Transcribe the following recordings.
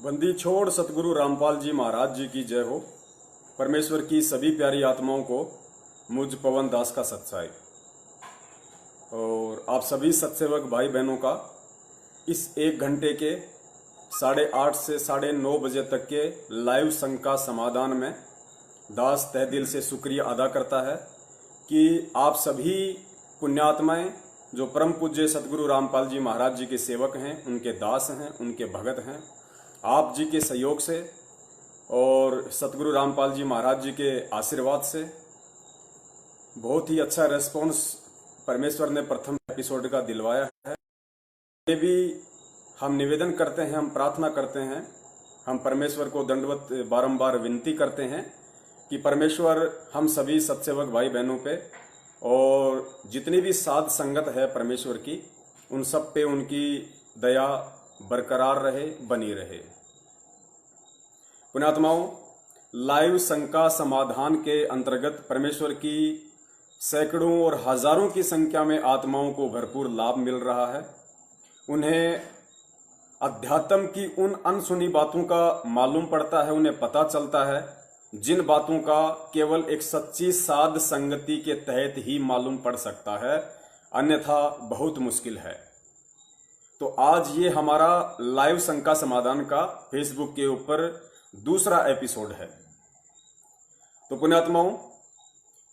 बंदी छोड़ सतगुरु रामपाल जी महाराज जी की जय हो। परमेश्वर की सभी प्यारी आत्माओं को मुझ पवन दास का सत्साई और आप सभी सत्सेवक भाई बहनों का इस 1 घंटे के 8:30 से 9:30 बजे तक के लाइव संघ का समाधान में दास तहे दिल से शुक्रिया अदा करता है कि आप सभी पुण्यात्माएं जो परम पूज्य सतगुरु रामपाल जी महाराज जी के सेवक हैं, उनके दास हैं, उनके भगत हैं, आप जी के सहयोग से और सतगुरु रामपाल जी महाराज जी के आशीर्वाद से बहुत ही अच्छा रेस्पॉन्स परमेश्वर ने प्रथम एपिसोड का दिलवाया है। ये भी हम निवेदन करते हैं, हम प्रार्थना करते हैं, हम परमेश्वर को दंडवत बारंबार विनती करते हैं कि परमेश्वर हम सभी सत्सेवक भाई बहनों पे और जितनी भी साध संगत है परमेश्वर की, उन सब पे उनकी दया बरकरार रहे, बनी रहे। पुण्यात्माओं, लाइव संघ का समाधान के अंतर्गत परमेश्वर की सैकड़ों और हजारों की संख्या में आत्माओं को भरपूर लाभ मिल रहा है। उन्हें अध्यात्म की उन अनसुनी बातों का मालूम पड़ता है, उन्हें पता चलता है जिन बातों का केवल एक सच्ची साध संगति के तहत ही मालूम पड़ सकता है, अन्यथा बहुत मुश्किल है। तो आज ये हमारा लाइव संघ का समाधान का फेसबुक के ऊपर दूसरा एपिसोड है। तो पुण्यात्माओं,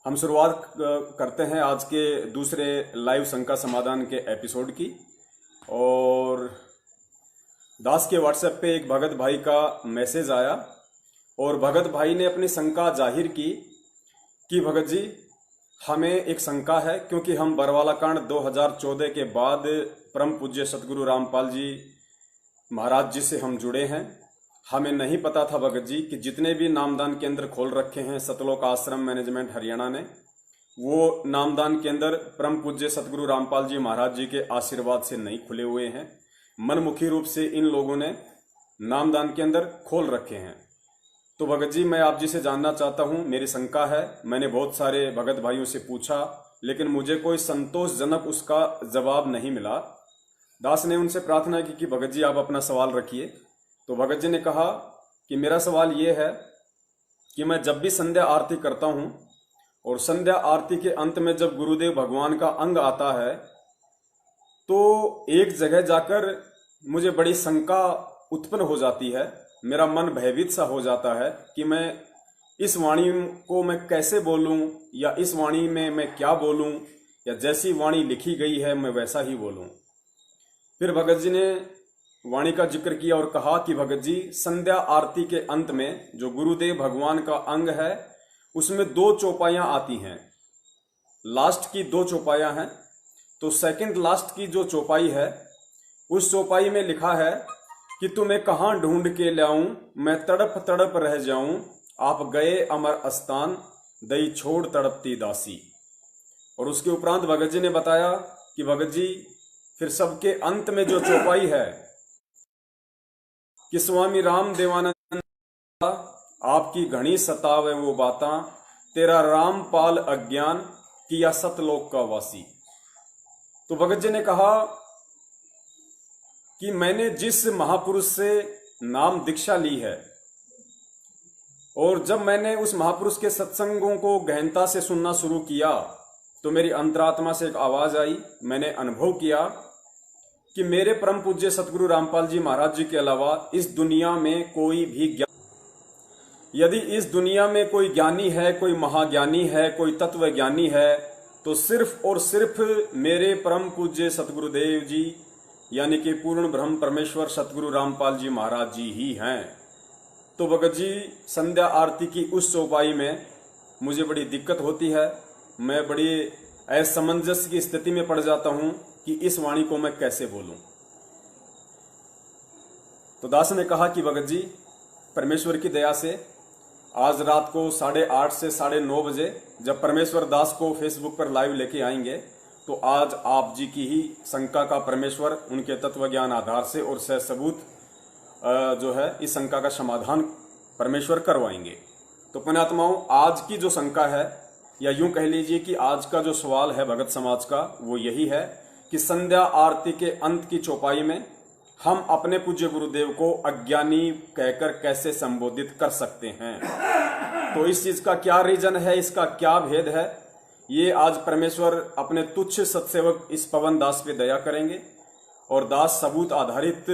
हम शुरुआत करते हैं आज के दूसरे लाइव संघ का समाधान के एपिसोड की। और दास के व्हाट्सएप पे एक भगत भाई का मैसेज आया और भगत भाई ने अपनी शंका जाहिर की कि भगत जी, हमें एक शंका है क्योंकि हम बरवाला कांड 2014 के बाद परम पूज्य सतगुरु रामपाल जी महाराज जी से हम जुड़े हैं। हमें नहीं पता था भगत जी कि जितने भी नामदान केंद्र खोल रखे हैं सतलोक आश्रम मैनेजमेंट हरियाणा ने, वो नामदान केंद्र परम पूज्य सतगुरु रामपाल जी महाराज जी के आशीर्वाद से नहीं खुले हुए हैं। मनमुखी रूप से इन लोगों ने नामदान केंद्र खोल रखे हैं। तो भगत जी, मैं आप जी से जानना चाहता हूं, मेरी शंका है। मैंने बहुत सारे भगत भाइयों से पूछा लेकिन मुझे कोई संतोषजनक उसका जवाब नहीं मिला। दास ने उनसे प्रार्थना की कि भगत जी आप अपना सवाल रखिए। तो भगत जी ने कहा कि मेरा सवाल ये है कि मैं जब भी संध्या आरती करता हूं और संध्या आरती के अंत में जब गुरुदेव भगवान का अंग आता है तो एक जगह जाकर मुझे बड़ी शंका उत्पन्न हो जाती है। मेरा मन भयभीत सा हो जाता है कि मैं इस वाणी को मैं कैसे बोलूं या इस वाणी में मैं क्या बोलूं या जैसी वाणी लिखी गई है मैं वैसा ही बोलूं। फिर भगत जी ने वाणी का जिक्र किया और कहा कि भगत जी, संध्या आरती के अंत में जो गुरुदेव भगवान का अंग है उसमें 2 चौपाइयां आती हैं। लास्ट की 2 चौपाइयां हैं। तो सेकंड लास्ट की जो चौपाई है उस चौपाई में लिखा है कि तुम्हें कहां ढूंढ के लाऊं, मैं तड़प तड़प रह जाऊं, आप गए अमर स्थान, दई छोड़ तड़पती दासी। और उसके उपरांत भगत जी ने बताया कि भगत जी, फिर सबके अंत में जो चौपाई है कि स्वामी राम देवानंद आपकी घनी सतावे वो बातां, तेरा रामपाल अज्ञान किया सतलोक का वासी। तो भगत जी ने कहा कि मैंने जिस महापुरुष से नाम दीक्षा ली है और जब मैंने उस महापुरुष के सत्संगों को गहनता से सुनना शुरू किया तो मेरी अंतरात्मा से एक आवाज आई। मैंने अनुभव किया कि मेरे परम पूज्य सतगुरु रामपाल जी महाराज जी के अलावा इस दुनिया में कोई भी यदि इस दुनिया में कोई ज्ञानी है, कोई महाज्ञानी है, कोई तत्व ज्ञानी है तो सिर्फ और सिर्फ मेरे परम पूज्य सतगुरुदेव जी यानी कि पूर्ण ब्रह्म परमेश्वर सतगुरु रामपाल जी महाराज जी ही हैं। तो भगत जी, संध्या आरती की उस चौपाई में मुझे बड़ी दिक्कत होती है। मैं बड़ी असमंजस की स्थिति में पड़ जाता हूं कि इस वाणी को मैं कैसे बोलूं। तो दास ने कहा कि भगत जी, परमेश्वर की दया से आज रात को 8:30 से 9:30 बजे जब परमेश्वर दास को फेसबुक पर लाइव लेके आएंगे तो आज आप जी की ही शंका का परमेश्वर उनके तत्व ज्ञान आधार से और सबूत जो है इस शंका का समाधान परमेश्वर करवाएंगे। तो पुण्यात्माओं, आज की जो शंका है या यूं कह लीजिए कि आज का जो सवाल है भगत समाज का वो यही है कि संध्या आरती के अंत की चौपाई में हम अपने पूज्य गुरुदेव को अज्ञानी कहकर कैसे संबोधित कर सकते हैं? तो इस चीज का क्या रीजन है, इसका क्या भेद है, ये आज परमेश्वर अपने तुच्छ सत्सेवक इस पवन दास पे दया करेंगे और दास सबूत आधारित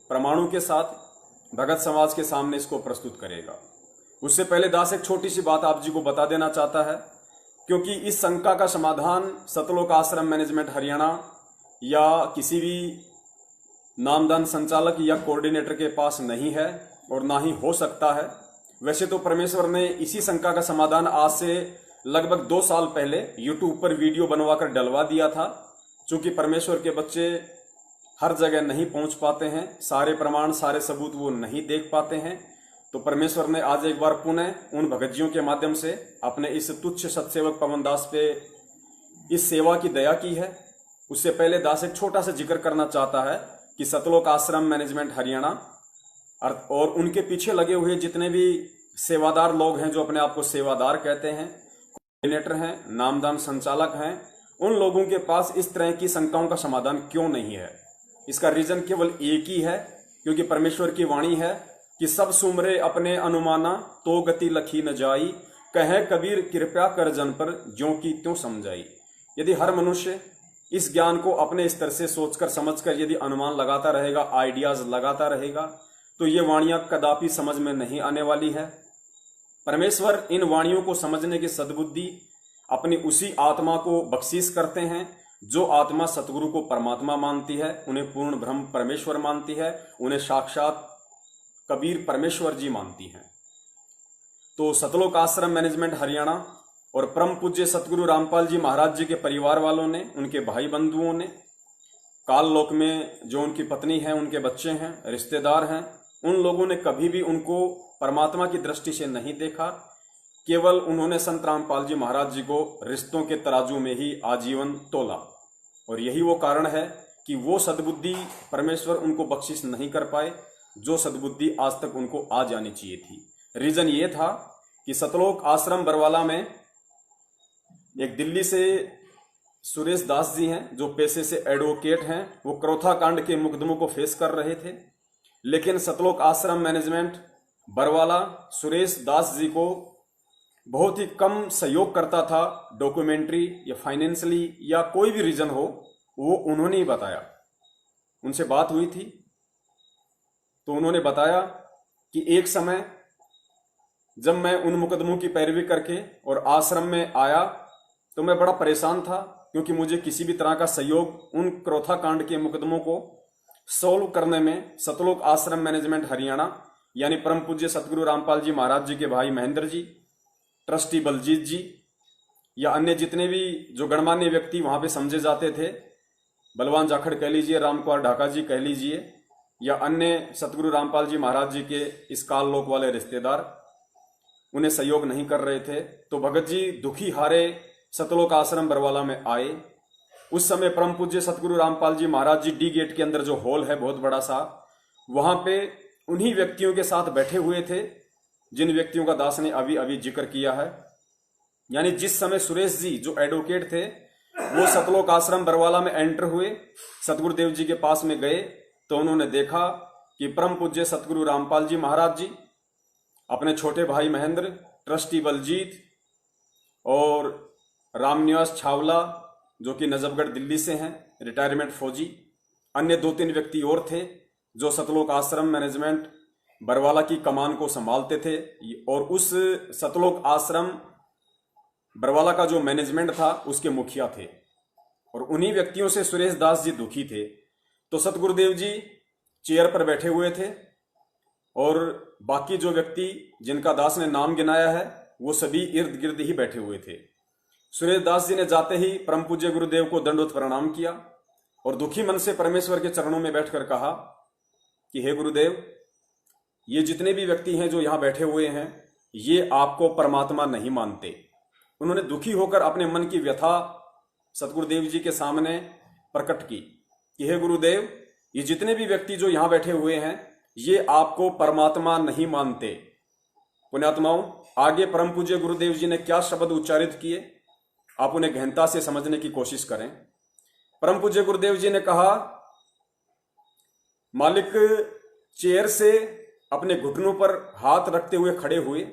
प्रमाणों के साथ भगत समाज के सामने इसको प्रस्तुत करेगा। उससे पहले दास एक छोटी सी बात आप जी को बता देना चाहता है, क्योंकि इस शंका का समाधान सतलोक आश्रम मैनेजमेंट हरियाणा या किसी भी नामदान संचालक या कोऑर्डिनेटर के पास नहीं है और ना ही हो सकता है। वैसे तो परमेश्वर ने इसी शंका का समाधान आज से लगभग 2 साल पहले YouTube पर वीडियो बनवाकर डलवा दिया था। चूंकि परमेश्वर के बच्चे हर जगह नहीं पहुंच पाते हैं, सारे प्रमाण सारे सबूत वो नहीं देख पाते हैं, तो परमेश्वर ने आज एक बार पुनः उन भगतजियों के माध्यम से अपने इस तुच्छ सत्सेवक पवन दास पे इस सेवा की दया की है। उससे पहले दास एक छोटा सा जिक्र करना चाहता है कि सतलोक आश्रम मैनेजमेंट हरियाणा और उनके पीछे लगे हुए जितने भी सेवादार लोग हैं, जो अपने आप को सेवादार कहते हैं, कोऑर्डिनेटर हैं, नामदान संचालक हैं, उन लोगों के पास इस तरह की शंकाओं का समाधान क्यों नहीं है? इसका रीजन केवल एक ही है, क्योंकि परमेश्वर की वाणी है कि सब सुमरे अपने अनुमाना तो गति लखी न जाई, कहे कबीर कृपया कर जन पर ज्यों की त्यों समझाई। यदि हर मनुष्य इस ज्ञान को अपने स्तर से सोचकर समझकर यदि अनुमान लगाता रहेगा, आइडियाज लगाता रहेगा, तो ये वाणियां कदापि समझ में नहीं आने वाली है। परमेश्वर इन वाणियों को समझने की सद्बुद्धि अपनी उसी आत्मा को बख्शीश करते हैं जो आत्मा सतगुरु को परमात्मा मानती है, उन्हें पूर्ण ब्रह्म परमेश्वर मानती है, उन्हें साक्षात कबीर परमेश्वर जी मानती हैं। तो सतलोक आश्रम मैनेजमेंट हरियाणा और परम पूज्य सतगुरु रामपाल जी महाराज जी के परिवार वालों ने, उनके भाई बंधुओं ने, काल लोक में जो उनकी पत्नी है, उनके बच्चे हैं, रिश्तेदार हैं, उन लोगों ने कभी भी उनको परमात्मा की दृष्टि से नहीं देखा। केवल उन्होंने संत रामपाल जी महाराज जी को रिश्तों के तराजू में ही आजीवन तोला, और यही वो कारण है कि वो सद्बुद्धि परमेश्वर उनको बख्शिश नहीं कर पाए जो सद्बुद्धि आज तक उनको आ जानी चाहिए थी। रीजन ये था कि सतलोक आश्रम बरवाला में एक दिल्ली से सुरेश दास जी हैं, जो पेशे से एडवोकेट हैं, वो क्रोथा कांड के मुकदमों को फेस कर रहे थे। लेकिन सतलोक आश्रम मैनेजमेंट बरवाला सुरेश दास जी को बहुत ही कम सहयोग करता था, डॉक्यूमेंट्री या फाइनेंशियली या कोई भी रीजन हो, वो उन्होंने ही बताया। उनसे बात हुई थी तो उन्होंने बताया कि एक समय जब मैं उन मुकदमों की पैरवी करके और आश्रम में आया तो मैं बड़ा परेशान था, क्योंकि मुझे किसी भी तरह का सहयोग उन क्रोथा कांड के मुकदमों को सॉल्व करने में सतलोक आश्रम मैनेजमेंट हरियाणा यानी परम पूज्य सतगुरु रामपाल जी महाराज जी के भाई महेंद्र जी, ट्रस्टी बलजीत जी या अन्य जितने भी जो गणमान्य व्यक्ति वहां पे समझे जाते थे, बलवान जाखड़ कह लीजिए, रामकुमार ढाका जी कह लीजिए, या अन्य सतगुरु रामपाल जी महाराज जी के इस काल लोक वाले रिश्तेदार, उन्हें सहयोग नहीं कर रहे थे। तो भगत जी दुखी हारे सतलोक आश्रम बरवाला में आए। उस समय परम पूज्य सतगुरु रामपाल जी महाराज जी डी गेट के अंदर जो हॉल है बहुत बड़ा सा, वहां पे उन्हीं व्यक्तियों के साथ बैठे हुए थे जिन व्यक्तियों का दास ने अभी अभी जिक्र किया है। यानी जिस समय सुरेश जी जो एडवोकेट थे वो सतलोक आश्रम बरवाला में एंटर हुए, सतगुरुदेव जी के पास में गए, तो उन्होंने देखा कि परम पूज्य सतगुरु रामपाल जी महाराज जी अपने छोटे भाई महेंद्र, ट्रस्टी बलजीत और रामनिवास छावला जो कि नजफगढ़ दिल्ली से हैं, रिटायरमेंट फौजी, अन्य 2-3 व्यक्ति और थे जो सतलोक आश्रम मैनेजमेंट बरवाला की कमान को संभालते थे। और उस सतलोक आश्रम बरवाला का जो मैनेजमेंट था उसके मुखिया थे, और उन्हीं व्यक्तियों से सुरेश दास जी दुखी थे। तो सतगुरुदेव जी चेयर पर बैठे हुए थे और बाकी जो व्यक्ति जिनका दास ने नाम गिनाया है वो सभी इर्द गिर्द ही बैठे हुए थे। सुरेश दास जी ने जाते ही परम पूज्य गुरुदेव को दंडवत प्रणाम किया और दुखी मन से परमेश्वर के चरणों में बैठकर कहा कि हे गुरुदेव, ये जितने भी व्यक्ति हैं जो यहाँ बैठे हुए हैं ये आपको परमात्मा नहीं मानते। उन्होंने दुखी होकर अपने मन की व्यथा सतगुरुदेव जी के सामने प्रकट की कि हे गुरुदेव, ये जितने भी व्यक्ति जो यहाँ बैठे हुए हैं ये आपको परमात्मा नहीं मानते। पुण्यात्माओं, आगे परम पूज्य गुरुदेव जी ने क्या शब्द उच्चारित किए, आप उन्हें गहनता से समझने की कोशिश करें। परम पूज्य गुरुदेव जी ने कहा, मालिक चेयर से अपने घुटनों पर हाथ रखते हुए खड़े हुए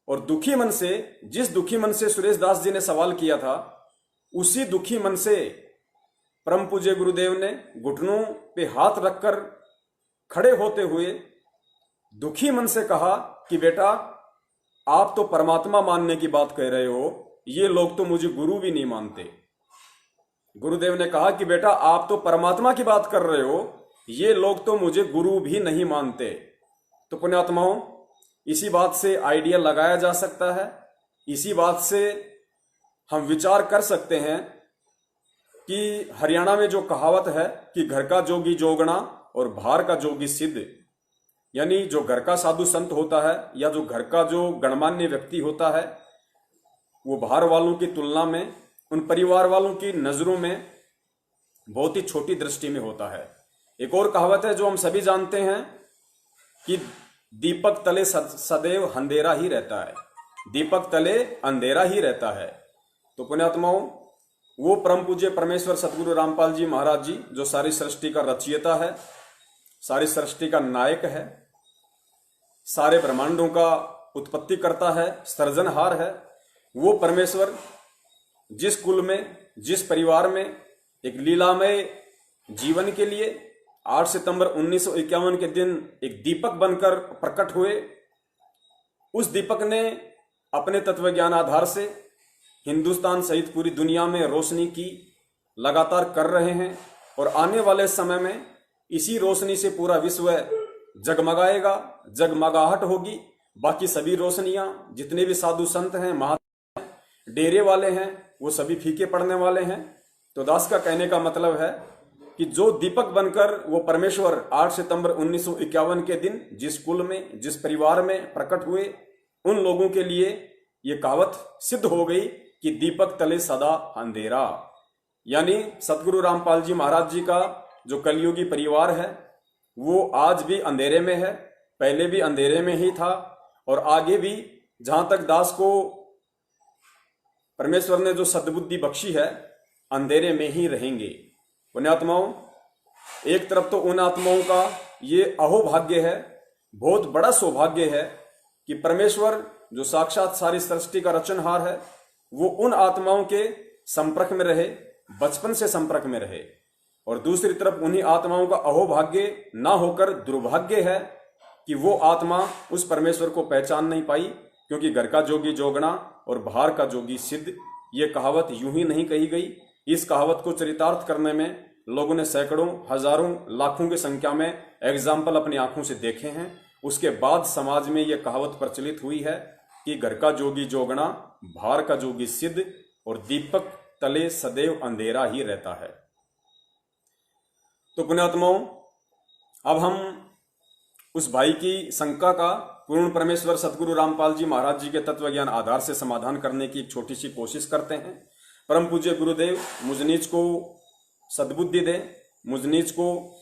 और दुखी मन से, जिस दुखी मन से सुरेश दास जी ने सवाल किया था, उसी दुखी मन से परम पूज्य गुरुदेव ने घुटनों पे हाथ रखकर खड़े होते हुए दुखी मन से कहा कि बेटा, आप तो परमात्मा मानने की बात कह रहे हो, ये लोग तो मुझे गुरु भी नहीं मानते। गुरुदेव ने कहा कि बेटा, आप तो परमात्मा की बात कर रहे हो, ये लोग तो मुझे गुरु भी नहीं मानते। तो पुण्यात्माओं, इसी बात से आइडिया लगाया जा सकता है, इसी बात से हम विचार कर सकते हैं कि हरियाणा में जो कहावत है कि घर का जोगी जोगना और बाहर का जोगी सिद्ध, यानी जो घर का साधु संत होता है या जो घर का जो गणमान्य व्यक्ति होता है, वो बाहर वालों की तुलना में, उन परिवार वालों की नजरों में बहुत ही छोटी दृष्टि में होता है। एक और कहावत है जो हम सभी जानते हैं कि दीपक तले सदैव अंधेरा ही रहता है, दीपक तले अंधेरा ही रहता है। तो पुण्यात्माओं, वो परम पूज्य परमेश्वर सतगुरु रामपाल जी महाराज जी, जो सारी सृष्टि का रचयिता है, सारी सृष्टि का नायक है, सारे ब्रह्मांडों का उत्पत्ति करता है, सृजनहार है, वो परमेश्वर जिस कुल में, जिस परिवार में एक लीलामय जीवन के लिए 8 सितंबर 1951 के दिन एक दीपक बनकर प्रकट हुए, उस दीपक ने अपने तत्वज्ञान आधार से हिंदुस्तान सहित पूरी दुनिया में रोशनी की लगातार कर रहे हैं और आने वाले समय में इसी रोशनी से पूरा विश्व जगमगाएगा, जगमगाहट होगी। बाकी सभी रोशनियां, जितने भी साधु संत हैं, महात्मा, डेरे वाले हैं, वो सभी फीके पड़ने वाले हैं। तो दास का कहने का मतलब है कि जो दीपक बनकर वो परमेश्वर 8 सितंबर 1951 के दिन जिस कुल में, जिस परिवार में प्रकट हुए, उन लोगों के लिए ये कहावत सिद्ध हो गई कि दीपक तले सदा अंधेरा। यानी सतगुरु रामपाल जी महाराज जी का जो कलयुगी परिवार है वो आज भी अंधेरे में है, पहले भी अंधेरे में ही था और आगे भी, जहां तक दास को परमेश्वर ने जो सद्बुद्धि बख्शी है, अंधेरे में ही रहेंगे। पुण्यात्माओं, एक तरफ तो उन आत्माओं का ये अहोभाग्य है, बहुत बड़ा सौभाग्य है कि परमेश्वर जो साक्षात सारी सृष्टि का रचनहार है, वो उन आत्माओं के संपर्क में रहे, बचपन से संपर्क में रहे। और दूसरी तरफ उन्हीं आत्माओं का अहोभाग्य ना होकर दुर्भाग्य है कि वो आत्मा उस परमेश्वर को पहचान नहीं पाई, क्योंकि घर का जोगी जोगना और बाहर का जोगी सिद्ध, ये कहावत यूं ही नहीं कही गई। इस कहावत को चरितार्थ करने में लोगों ने सैकड़ों, हजारों, लाखों की संख्या में एग्जाम्पल अपनी आंखों से देखे हैं। उसके बाद समाज में यह कहावत प्रचलित हुई है कि घर का जोगी जोगना, बाहर का जोगी सिद्ध और दीपक तले सदैव अंधेरा ही रहता है। तो पुण्यात्माओं, अब हम उस भाई की शंका का पूर्ण परमेश्वर सतगुरु रामपाल जी महाराज जी के तत्वज्ञान आधार से समाधान करने की एक छोटी सी कोशिश करते हैं। परम पूज्य गुरुदेव मुझ नीच को सद्बुद्धि दे, मुझ नीच को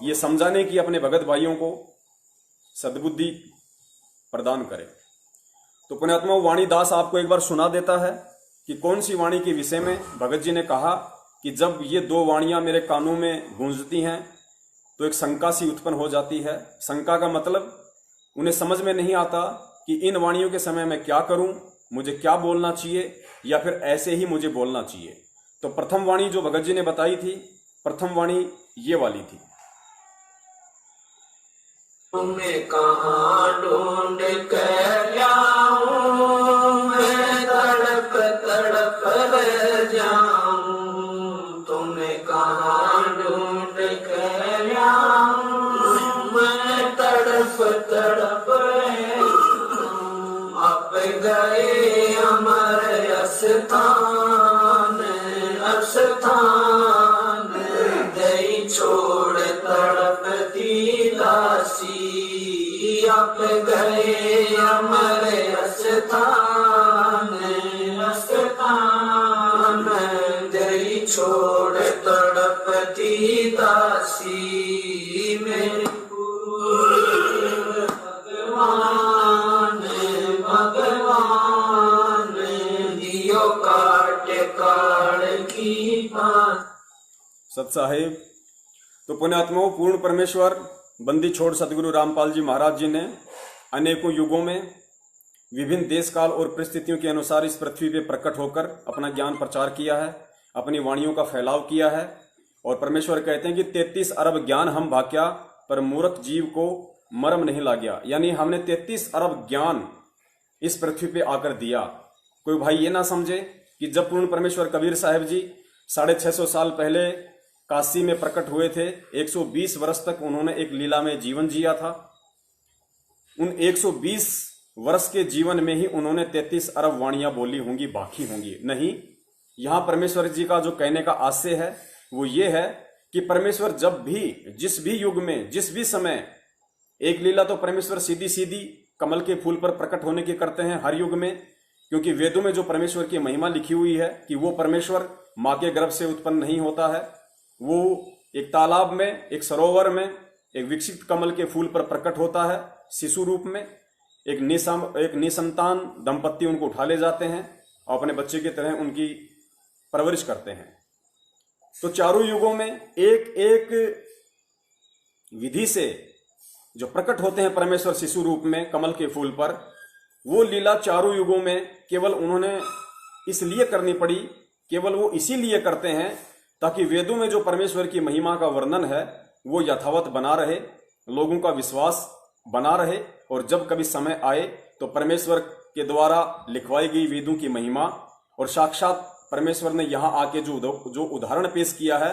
ये समझाने की अपने भगत भाइयों को सद्बुद्धि प्रदान करे। तो पुण्यात्मा, वाणी दास आपको एक बार सुना देता है कि कौन सी वाणी के विषय में भगत जी ने कहा कि जब ये दो वाणियां मेरे कानों में गूंजती हैं तो एक शंका सी उत्पन्न हो जाती है। शंका का मतलब, उन्हें समझ में नहीं आता कि इन वाणियों के समय मैं क्या करूं, मुझे क्या बोलना चाहिए या फिर ऐसे ही मुझे बोलना चाहिए। तो प्रथम वाणी जो भगत जी ने बताई थी, प्रथम वाणी ये वाली थी। तुम्हें कहाँ ढूंढ कर लाऊं, मैं तड़प तड़प रह जाऊं। तुम्हें कहाँ ढूंढ कर लाऊं, मैं तड़प तड़प रह जाऊं। अब गए अमर स्थान, स्थान दई छोड़ तड़पती दासी। आप गए अमर स्थान, स्थान दई छोड़ तड़पती दासी। मेरे भगवान भगवान दियो काट काट की बात। सत साहेब, तो पुण्यात्माओं, पूर्ण परमेश्वर बंदी छोड़ सदगुरु रामपाल जी महाराज जी ने अनेकों युगों में विभिन्न देश काल और परिस्थितियों के अनुसार इस पृथ्वी पे प्रकट होकर अपना ज्ञान प्रचार किया है, अपनी वाणियों का फैलाव किया है। और परमेश्वर कहते हैं कि 33 अरब ज्ञान हम भाग्या, पर मूर्ख जीव को मर्म नहीं लाग्या। यानी हमने 33 अरब ज्ञान इस पृथ्वी पे आकर दिया। कोई भाई ये ना समझे कि जब पूर्ण परमेश्वर कबीर साहब जी 650 साल पहले काशी में प्रकट हुए थे, 120 वर्ष तक उन्होंने एक लीला में जीवन जिया था। उन 120 वर्ष के जीवन में ही उन्होंने 33 अरब वाणियां बोली होंगी, बाकी होंगी नहीं। यहां परमेश्वर जी का जो कहने का आशय है वो ये है कि परमेश्वर जब भी, जिस भी युग में, जिस भी समय, एक लीला तो परमेश्वर सीधी सीधी कमल के फूल पर प्रकट होने की करते हैं हर युग में, क्योंकि वेदों में जो परमेश्वर की महिमा लिखी हुई है कि वो परमेश्वर मां के गर्भ से उत्पन्न नहीं होता है, वो एक तालाब में, एक सरोवर में, एक विकसित कमल के फूल पर प्रकट होता है शिशु रूप में। एक निसंतान दंपत्ति उनको उठा ले जाते हैं और अपने बच्चे की तरह उनकी परवरिश करते हैं। तो चारों युगों में एक एक विधि से जो प्रकट होते हैं परमेश्वर शिशु रूप में कमल के फूल पर, वो लीला चारों युगों में केवल उन्होंने इसलिए करनी पड़ी, केवल वो इसीलिए करते हैं ताकि वेदों में जो परमेश्वर की महिमा का वर्णन है वो यथावत बना रहे, लोगों का विश्वास बना रहे, और जब कभी समय आए तो परमेश्वर के द्वारा लिखवाई गई वेदों की महिमा और साक्षात परमेश्वर ने यहाँ आके जो उदाहरण पेश किया है,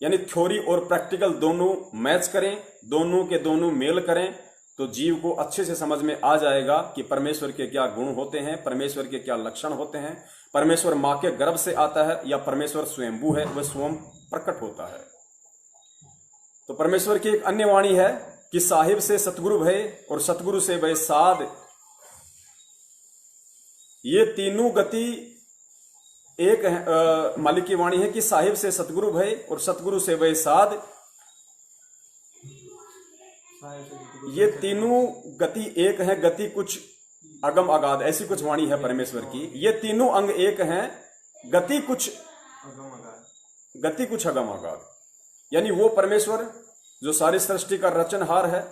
यानी थ्योरी और प्रैक्टिकल दोनों मैच करें, दोनों के दोनों मेल करें, तो जीव को अच्छे से समझ में आ जाएगा कि परमेश्वर के क्या गुण होते हैं, परमेश्वर के क्या लक्षण होते हैं, परमेश्वर मां के गर्भ से आता है या परमेश्वर स्वयंभू है, वह स्वयं प्रकट होता है। तो परमेश्वर की एक अन्य वाणी है कि साहिब से सतगुरु भय और सतगुरु से भय साध, ये तीनों गति एक मालिक की वाणी है कि साहिब से सतगुरु भय और सतगुरु से भय साध, ये तीनों गति एक है, गति कुछ अगम अगाध, ऐसी कुछ वाणी है परमेश्वर की। ये तीनों अंग एक हैं, गति कुछ अगम अगाध। यानी वो परमेश्वर जो सारी सृष्टि का रचनहार है,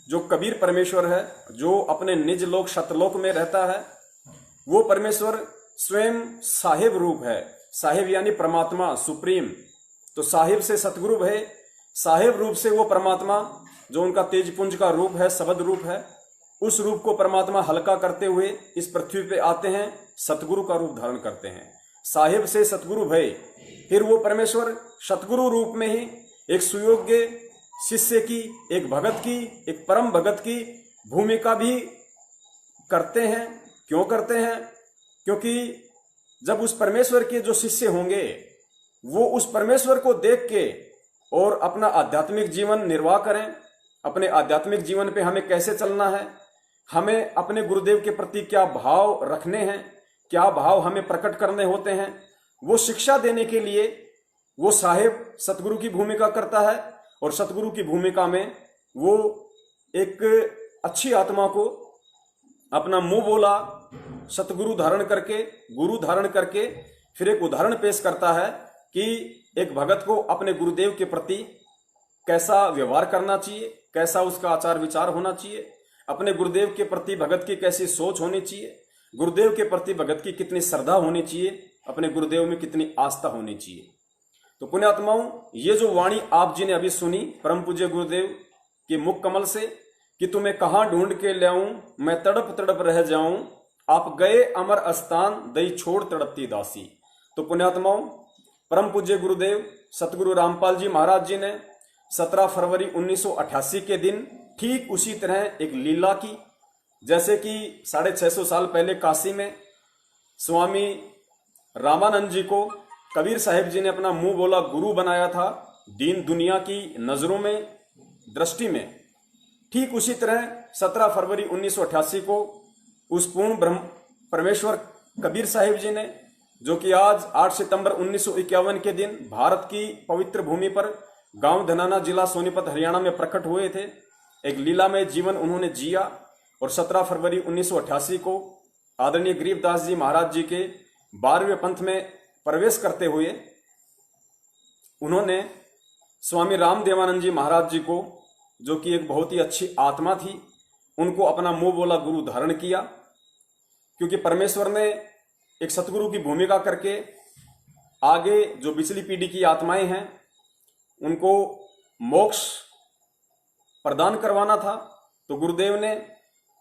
जो कबीर परमेश्वर है, जो अपने निज लोक शतलोक में रहता है, वो परमेश्वर स्वयं साहिब रूप है। साहिब यानी परमात्मा, सुप्रीम। तो साहिब से सतगुरु है, साहिब रूप से वो परमात्मा जो उनका तेजपुंज का रूप है, शब्द रूप है, उस रूप को परमात्मा हल्का करते हुए इस पृथ्वी पे आते हैं, सतगुरु का रूप धारण करते हैं। साहिब से सतगुरु भय, फिर वो परमेश्वर सतगुरु रूप में ही एक सुयोग्य शिष्य की, एक भगत की, एक परम भगत की भूमिका भी करते हैं। क्यों करते हैं? क्योंकि जब उस परमेश्वर के जो शिष्य होंगे वो उस परमेश्वर को देख के और अपना आध्यात्मिक जीवन निर्वाह करें, अपने आध्यात्मिक जीवन पे हमें कैसे चलना है, हमें अपने गुरुदेव के प्रति क्या भाव रखने हैं, क्या भाव हमें प्रकट करने होते हैं, वो शिक्षा देने के लिए वो साहिब सतगुरु की भूमिका करता है। और सतगुरु की भूमिका में वो एक अच्छी आत्मा को अपना मुंह बोला सतगुरु धारण करके, गुरु धारण करके फिर एक उदाहरण पेश करता है कि एक भगत को अपने गुरुदेव के प्रति कैसा व्यवहार करना चाहिए, कैसा उसका आचार विचार होना चाहिए, अपने गुरुदेव के प्रति भगत की कैसी सोच होनी चाहिए, गुरुदेव के प्रति भगत की कितनी श्रद्धा होनी चाहिए, अपने गुरुदेव में कितनी आस्था होनी चाहिए। तो पुण्यात्माओं, ये जो वाणी आप जी ने अभी सुनी परम पूज्य गुरुदेव के मुख कमल से कि तुम्हें कहां ढूंढ के लाऊं, मैं तड़प तड़प रह जाऊं, आप गए अमर स्थान, दई छोड़ तड़पती दासी। तो पुण्यात्माओं, परम पूज्य गुरुदेव सतगुरु रामपाल जी महाराज जी ने 17 फरवरी 1988 के दिन ठीक उसी तरह एक लीला की, जैसे कि 650 साल पहले काशी में स्वामी रामानंद जी को कबीर साहिब जी ने अपना मुंह बोला गुरु बनाया था दीन दुनिया की नजरों में, दृष्टि में, ठीक उसी तरह 17 फरवरी 1988 को उस पूर्ण ब्रह्म परमेश्वर कबीर साहिब जी ने, जो कि आज 8 सितंबर 1951 के दिन भारत की पवित्र भूमि पर गांव धनाना, जिला सोनीपत, हरियाणा में प्रकट हुए थे, एक लीला में जीवन उन्होंने जिया। और 17 फरवरी 1988 को आदरणीय गरीबदास जी महाराज जी के 12वें पंथ में प्रवेश करते हुए उन्होंने स्वामी रामदेवानंद जी महाराज जी को, जो कि एक बहुत ही अच्छी आत्मा थी, उनको अपना मुंह बोला गुरु धारण किया, क्योंकि परमेश्वर ने एक सतगुरु की भूमिका करके आगे जो पिछली पीढ़ी की आत्माएं हैं उनको मोक्ष प्रदान करवाना था। तो गुरुदेव ने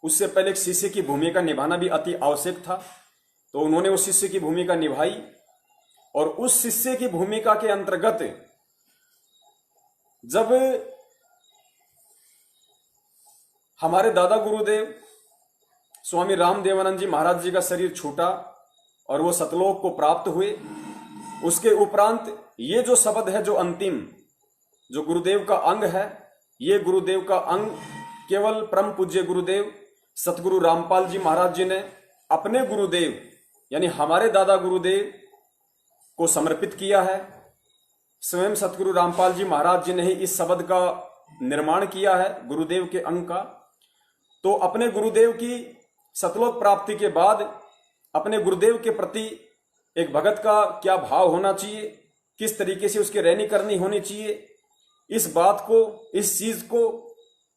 उससे पहले एक शिष्य की भूमिका निभाना भी अति आवश्यक था, तो उन्होंने उस शिष्य की भूमिका निभाई। और उस शिष्य की भूमिका के अंतर्गत जब हमारे दादा गुरुदेव स्वामी रामदेवानंद जी महाराज जी का शरीर छूटा और वो सतलोक को प्राप्त हुए, उसके उपरांत ये जो शब्द है, जो अंतिम, जो गुरुदेव का अंग है, ये गुरुदेव का अंग केवल परम पूज्य गुरुदेव सतगुरु रामपाल जी महाराज जी ने अपने गुरुदेव यानी हमारे दादा गुरुदेव को समर्पित किया है। स्वयं सतगुरु रामपाल जी महाराज जी ने ही इस शब्द का निर्माण किया है, गुरुदेव के अंग का। तो अपने गुरुदेव की सतलोक प्राप्ति के बाद अपने गुरुदेव के प्रति एक भगत का क्या भाव होना चाहिए, किस तरीके से उसकी रहनी करनी होनी चाहिए, इस बात को, इस चीज को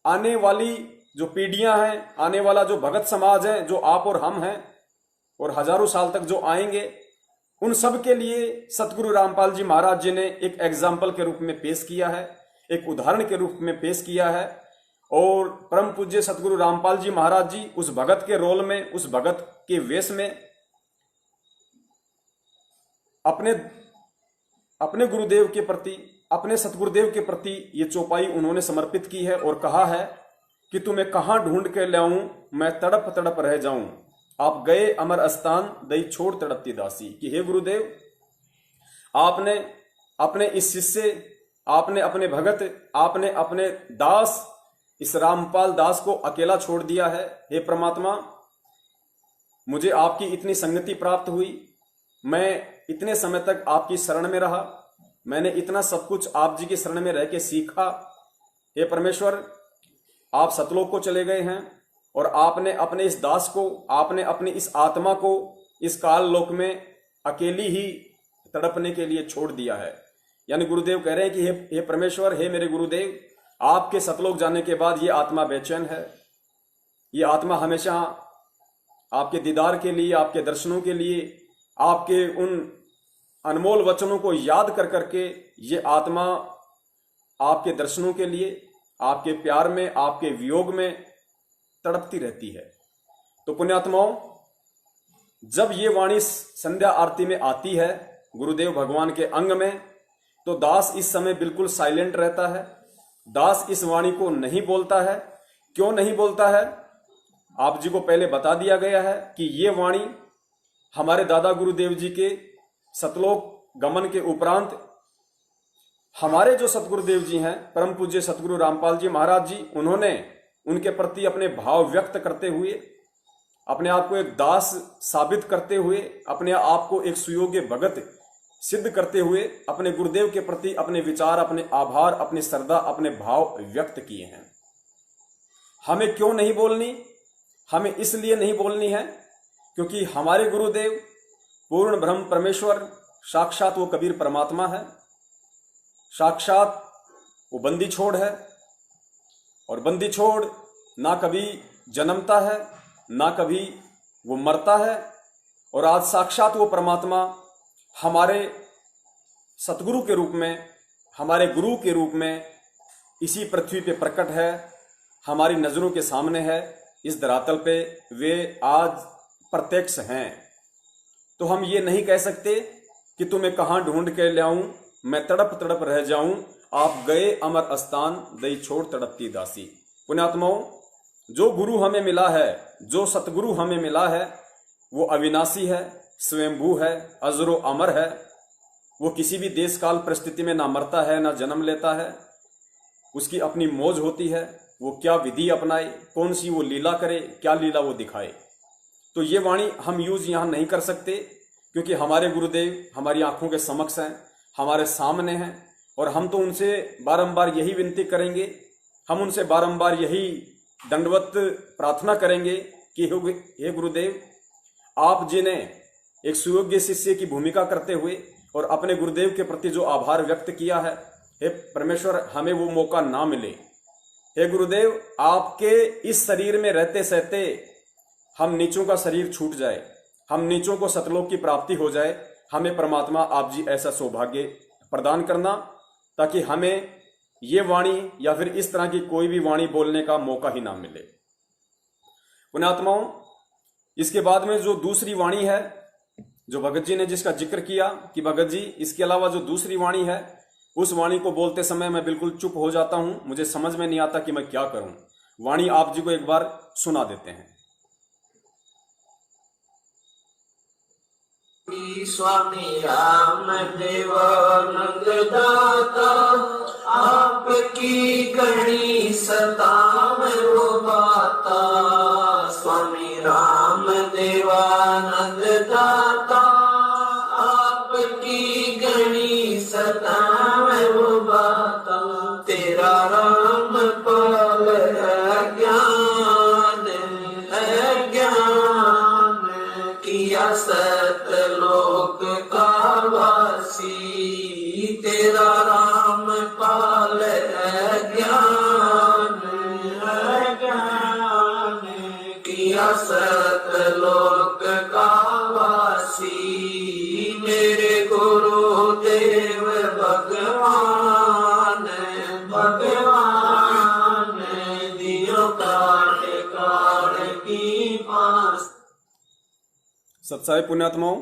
आने वाली जो पीढ़ियां हैं, आने वाला जो भगत समाज है, जो आप और हम हैं और हजारों साल तक जो आएंगे, उन सब के लिए सतगुरु रामपाल जी महाराज जी ने एक एग्जाम्पल के रूप में पेश किया है, एक उदाहरण के रूप में पेश किया है। और परम पूज्य सतगुरु रामपाल जी महाराज जी उस भगत के रोल में, उस भगत के वेश में अपने गुरुदेव के प्रति, अपने सतगुरुदेव के प्रति ये चौपाई उन्होंने समर्पित की है और कहा है कि तुम्हें कहां ढूंढ के लाऊं, मैं तड़प तड़प रह जाऊं, आप गए अमर स्थान, दई छोड़ तड़पती दासी। कि हे गुरुदेव, आपने अपने इस शिष्य, आपने अपने भगत, आपने अपने दास, इस रामपाल दास को अकेला छोड़ दिया है। हे परमात्मा, मुझे आपकी इतनी संगति प्राप्त हुई, मैं इतने समय तक आपकी शरण में रहा, मैंने इतना सब कुछ आप जी की शरण में रह के सीखा। हे परमेश्वर, आप सतलोक को चले गए हैं और आपने अपने इस दास को, आपने अपनी इस आत्मा को इस काल लोक में अकेली ही तड़पने के लिए छोड़ दिया है। यानी गुरुदेव कह रहे हैं कि हे परमेश्वर, हे मेरे गुरुदेव, आपके सतलोक जाने के बाद ये आत्मा बेचैन है, ये आत्मा हमेशा आपके दीदार के लिए, आपके दर्शनों के लिए, आपके उन अनमोल वचनों को याद कर करके ये आत्मा आपके दर्शनों के लिए, आपके प्यार में, आपके वियोग में तड़पती रहती है। तो पुण्यात्माओं, जब ये वाणी संध्या आरती में आती है गुरुदेव भगवान के अंग में, तो दास इस समय बिल्कुल साइलेंट रहता है, दास इस वाणी को नहीं बोलता है। क्यों नहीं बोलता है? आप जी को पहले बता दिया गया है कि ये वाणी हमारे दादा गुरुदेव जी के सतलोक गमन के उपरांत हमारे जो सतगुरुदेव जी हैं, परम पूज्य सतगुरु रामपाल जी महाराज जी, उन्होंने उनके प्रति अपने भाव व्यक्त करते हुए, अपने आप को एक दास साबित करते हुए, अपने आप को एक सुयोग्य भगत सिद्ध करते हुए अपने गुरुदेव के प्रति अपने विचार, अपने आभार, अपनी श्रद्धा, अपने भाव व्यक्त किए हैं। हमें क्यों नहीं बोलनी? हमें इसलिए नहीं बोलनी है क्योंकि हमारे गुरुदेव पूर्ण ब्रह्म परमेश्वर, साक्षात वो कबीर परमात्मा है, साक्षात वो बंदी छोड़ है। और बंदी छोड़ ना कभी जन्मता है, ना कभी वो मरता है। और आज साक्षात वो परमात्मा हमारे सतगुरु के रूप में, हमारे गुरु के रूप में इसी पृथ्वी पे प्रकट है, हमारी नजरों के सामने है, इस धरातल पे वे आज प्रत्यक्ष हैं। तो हम ये नहीं कह सकते कि तुम्हें कहां ढूंढ के लाऊं, मैं तड़प तड़प रह जाऊं, आप गए अमर स्थान, दई छोड़ तड़पती दासी। पुण्यात्माओं, जो गुरु हमें मिला है, जो सतगुरु हमें मिला है, वो अविनाशी है, स्वयंभू है, अजरो अमर है। वो किसी भी देश काल परिस्थिति में ना मरता है, ना जन्म लेता है। उसकी अपनी मौज होती है, वो क्या विधि अपनाए, कौन सी वो लीला करे, क्या लीला वो दिखाए। तो ये वाणी हम यूज यहां नहीं कर सकते क्योंकि हमारे गुरुदेव हमारी आंखों के समक्ष हैं, हमारे सामने हैं। और हम तो उनसे बारंबार यही विनती करेंगे, हम उनसे बारंबार यही दंडवत प्रार्थना करेंगे कि हे गुरुदेव, आप जी ने एक सुयोग्य शिष्य की भूमिका करते हुए और अपने गुरुदेव के प्रति जो आभार व्यक्त किया है, हे परमेश्वर, हमें वो मौका ना मिले। हे गुरुदेव, आपके इस शरीर में रहते सहते हम नीचों का शरीर छूट जाए, हम नीचों को सतलोक की प्राप्ति हो जाए। हमें परमात्मा आप जी ऐसा सौभाग्य प्रदान करना, ताकि हमें ये वाणी या फिर इस तरह की कोई भी वाणी बोलने का मौका ही ना मिले। पुण्यात्माओं, इसके बाद में जो दूसरी वाणी है, जो भगत जी ने जिसका जिक्र किया कि भगत जी इसके अलावा जो दूसरी वाणी है, उस वाणी को बोलते समय मैं बिल्कुल चुप हो जाता हूं, मुझे समझ में नहीं आता कि मैं क्या करूं। वाणी आप जी को एक बार सुना देते हैं। स्वामी राम देवानंद दाता, आपकी घड़ी सतावे वो बाता। स्वामी राम देवानंद दाता, आपकी घड़ी सतावे वो बाता। तेरा राम पाल अज्ञान किया सतलोक का वासी। तेरा राम पाल अज्ञान किया सतलोक का वासी। मेरे गुरुदेव भगवान भगवान दियो काट काट की पास। सत्साई पुण्यात्माओं,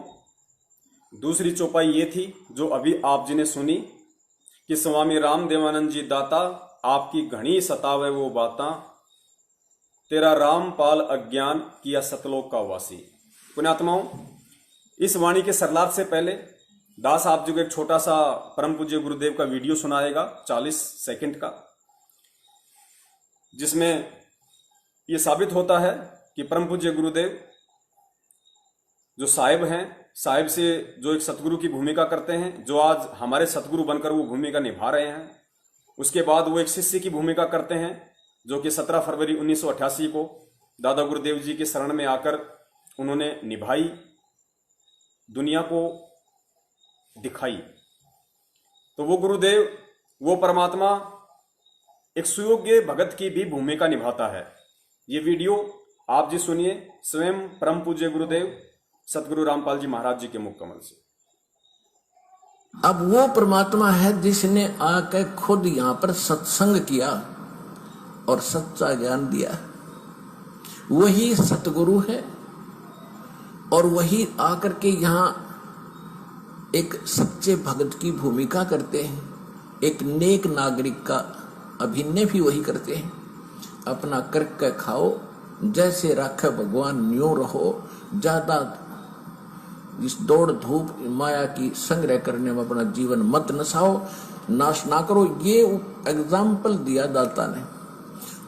दूसरी चौपाई ये थी जो अभी आप जी ने सुनी कि स्वामी राम देवानंद जी दाता, आपकी घनी सतावे वो बाता। तेरा राम पाल अज्ञान किया सतलोक का वासी। पुण्यात्माओं, इस वाणी के सरलार्थ से पहले दास आप जी को एक छोटा सा परम पूज्य गुरुदेव का वीडियो सुनाएगा 40 सेकंड का, जिसमें यह साबित होता है कि परम पूज्य गुरुदेव जो साहिब हैं, साहिब से जो एक सतगुरु की भूमिका करते हैं, जो आज हमारे सतगुरु बनकर वो भूमिका निभा रहे हैं। उसके बाद वो एक शिष्य की भूमिका करते हैं, जो कि 17 फरवरी 1988 को दादा गुरुदेव जी के शरण में आकर उन्होंने निभाई, दुनिया को दिखाई। तो वो गुरुदेव, वो परमात्मा एक सुयोग्य भगत की भी भूमिका निभाता है। ये वीडियो आप जी सुनिए स्वयं परम पूज्य गुरुदेव सतगुरु रामपाल जी महाराज जी के मुख कमल से। अब वो परमात्मा है जिसने आकर खुद यहां पर सत्संग किया और सच्चा ज्ञान दिया। वही सतगुरु है और वही आकर के यहां एक सच्चे भगत की भूमिका करते हैं, एक नेक नागरिक का अभिनय भी वही करते हैं। अपना करके खाओ, जैसे राखे भगवान न्यों रहो। ज्यादा इस दौड़ धूप माया की संग्रह करने में अपना जीवन मत नसाओ, नाश ना करो। ये एग्जाम्पल दिया दाता ने,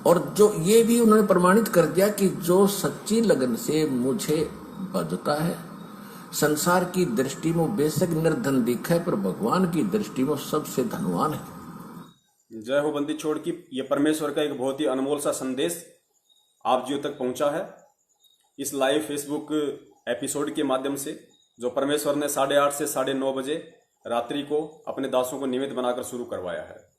और जो ये भी उन्होंने प्रमाणित कर दिया कि जो सच्ची लगन से मुझे भजता है, संसार की दृष्टि में बेशक निर्धन दिखा है, पर भगवान की दृष्टि में सबसे धनवान है। जय हो बंदी छोड़ की। ये परमेश्वर का एक बहुत ही अनमोल सा संदेश आप जियों तक पहुंचा है इस लाइव फेसबुक एपिसोड के माध्यम से, जो परमेश्वर ने 8:30 से 9:30 बजे रात्रि को अपने दासों को निमित्त बनाकर शुरू करवाया है।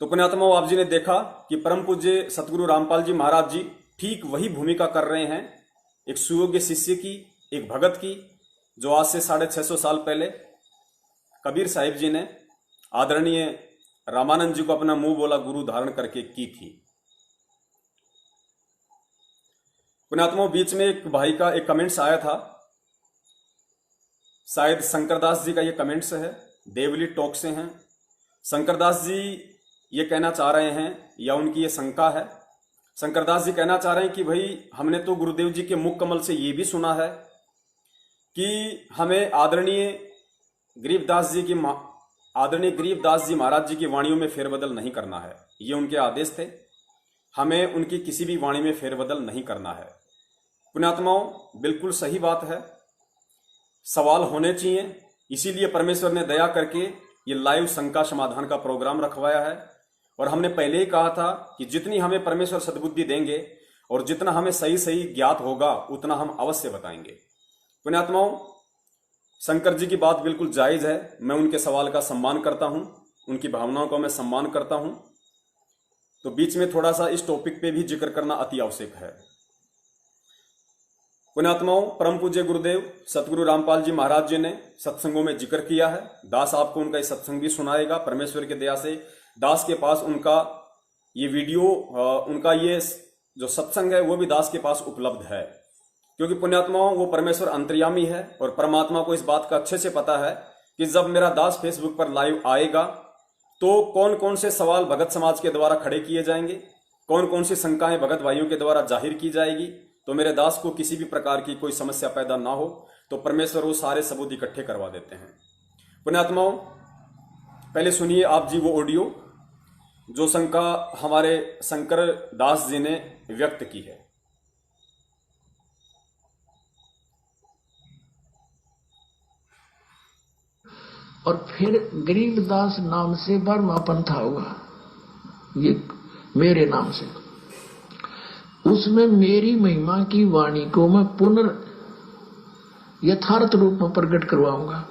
तो पुण्यात्माओं, आप जी ने देखा कि परम पूज्य सतगुरु रामपाल जी महाराज जी ठीक वही भूमिका कर रहे हैं, एक सुयोग्य शिष्य की, एक भगत की, जो आज से 650 साल पहले कबीर साहिब जी ने आदरणीय रामानंद जी को अपना मुंह बोला गुरु धारण करके की थी। पुण्यात्माओं, बीच में एक भाई का एक कमेंट्स आया था, शायद शंकरदास जी का ये कमेंट्स है, देवली टॉक से हैं। शंकरदास जी ये कहना चाह रहे हैं, या उनकी ये शंका है, शंकरदास जी कहना चाह रहे हैं कि भाई हमने तो गुरुदेव जी के मुख कमल से ये भी सुना है कि हमें आदरणीय गरीबदास जी महाराज जी की वाणियों में फेरबदल नहीं करना है। ये उनके आदेश थे, हमें उनकी किसी भी वाणी में फेरबदल नहीं करना है। पुण्यात्माओं, बिल्कुल सही बात है, सवाल होने चाहिए। इसीलिए परमेश्वर ने दया करके ये लाइव शंका समाधान का प्रोग्राम रखवाया है। और हमने पहले ही कहा था कि जितनी हमें परमेश्वर सद्बुद्धि देंगे और जितना हमें सही सही ज्ञात होगा उतना हम अवश्य बताएंगे। पुण्यात्माओं, शंकर जी की बात बिल्कुल जायज है, मैं उनके सवाल का सम्मान करता हूं। उनकी भावनाओं का मैं सम्मान करता हूं, तो बीच में थोड़ा सा इस टॉपिक पे भी जिक्र करना अति आवश्यक है। पुण्यात्माओं, परम पूज्य गुरुदेव सतगुरु रामपाल जी महाराज जी ने सत्संगों में जिक्र किया है। दास आपको उनका ये सत्संग भी सुनाएगा। परमेश्वर की दया से दास के पास उनका ये वीडियो, उनका ये जो सत्संग है वो भी दास के पास उपलब्ध है, क्योंकि पुण्यात्माओं वो परमेश्वर अंतर्यामी है और परमात्मा को इस बात का अच्छे से पता है कि जब मेरा दास फेसबुक पर लाइव आएगा तो कौन कौन से सवाल भगत समाज के द्वारा खड़े किए जाएंगे, कौन कौन सी शंकाएं भगत भाइयों के द्वारा जाहिर की जाएगी, तो मेरे दास को किसी भी प्रकार की कोई समस्या पैदा ना हो, तो परमेश्वर वो सारे सबूत इकट्ठे करवा देते हैं। पुण्यात्माओं, पहले सुनिए आप जी वो ऑडियो जो शंका हमारे शंकर दास जी ने व्यक्त की है। और फिर गरीबदास नाम से बर्मा पंथा हुआ, ये मेरे नाम से। उसमें मेरी महिमा की वाणी को मैं यथार्थ रूप में प्रकट करवाऊंगा,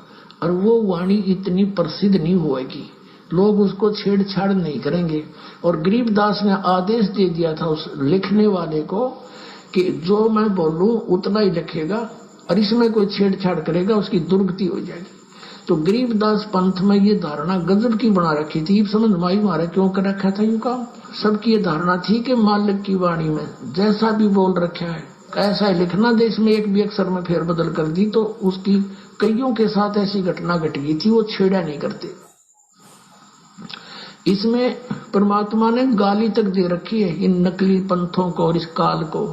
और वो वाणी इतनी प्रसिद्ध नहीं होगी, लोग उसको छेड़छाड़ नहीं करेंगे। और गरीबदास ने आदेश दे दिया था उस लिखने वाले को कि जो मैं बोलूं उतना ही लिखेगा, और इसमें कोई छेड़छाड़ करेगा उसकी दुर्गति हो जाएगी। तो गरीबदास पंथ में ये धारणा गजब की बना रखी थी, समझ माई मारे क्यों कर रखा था। यूं काम सबकी ये धारणा थी कि मालिक की वाणी में जैसा भी बोल रखा है ऐसा ही लिखना, देश में एक भी अक्षर में फेरबदल कर दी तो उसकी कईयों के साथ ऐसी घटना घट गई थी, वो छेड़ा नहीं करते। इसमें परमात्मा ने गाली तक दे रखी है इन नकली पंथों को और इस काल को,